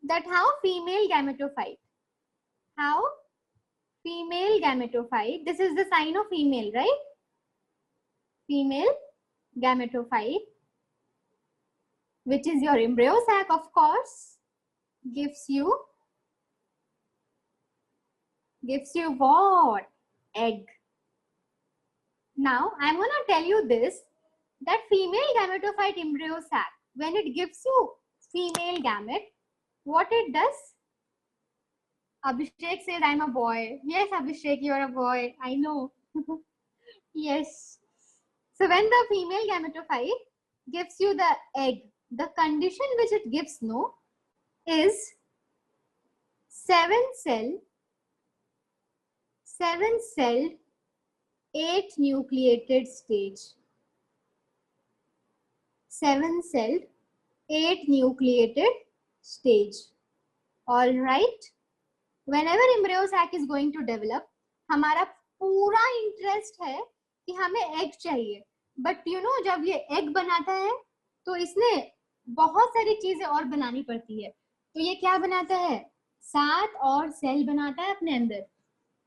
That how female gametophyte. How female gametophyte. This is the sign of female, right? Female gametophyte, which is your embryo sac, of course, gives you what? Egg. Now I'm going to tell you this, that female gametophyte embryo sac, when it gives you female gamete, what it does? Abhishek says, I'm a boy. Yes, Abhishek, you're a boy. I know. Yes. So when the female gametophyte gives you the egg, the condition which it gives no is 7-celled, 8 nucleated stage. 7 celled, 8 nucleated stage. All right. Whenever embryo sac is going to develop, हमारा पूरा इंटरेस्ट है कि हमें एग चाहिए, बट यू नो जब ये एग बनाता है तो इसने बहुत सारी चीजें और बनानी पड़ती है. तो ये क्या बनाता है? 7 और सेल बनाता है अपने अंदर,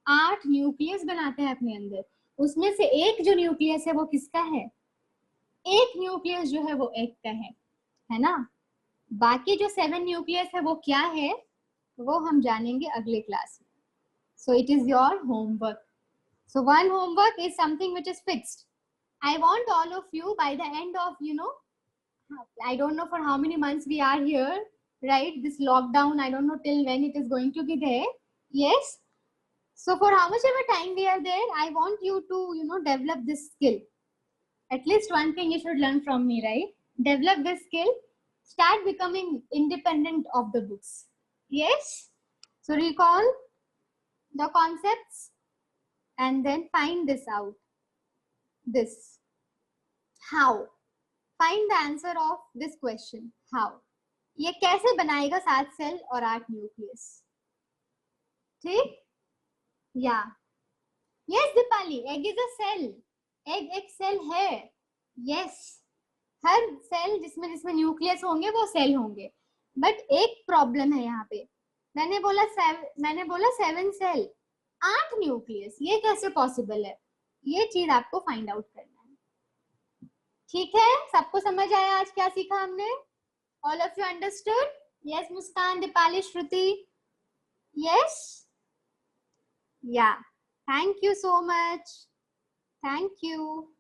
8 न्यूक्लियस बनाता है अपने अंदर. उसमें से एक जो न्यूक्लियस है वो किसका है? एक न्यूक्लियस जो है वो एग का है ना. बाकी जो 7 न्यूक्लियस है वो क्या है वो हम जानेंगे अगले क्लास में. So it is your homework. So one homework is something which is fixed. I want all of you by the end of, I don't know for how many months we are here, right? This lockdown, I don't know till when it is going to be there. Yes. So for how much ever time we are there, I want you to, develop this skill. At least one thing you should learn from me, right? Develop this skill. Start becoming independent of the books. Yes. So recall the concepts and then find this out. This. How? Find the answer of this question. How? ये कैसे बनाएगा 7 सेल और 8 न्यूक्लियस? ठीक? या. Yes, Dipali, egg is a cell. Egg एक सेल है. Yes. हर सेल जिसमें न्यूक्लियस होंगे वो सेल होंगे. बट एक प्रॉब्लम है यहाँ पे. मैंने बोला 7 सेल, 8 न्यूक्लियस. ये कैसे पॉसिबल है? ये चीज आपको फाइंड आउट करना है. ठीक है, सबको समझ आया आज क्या सीखा हमने? All of you understood? Yes Muskan, Deepali, Shruti. Yes. Yeah. Thank you so much. Thank you.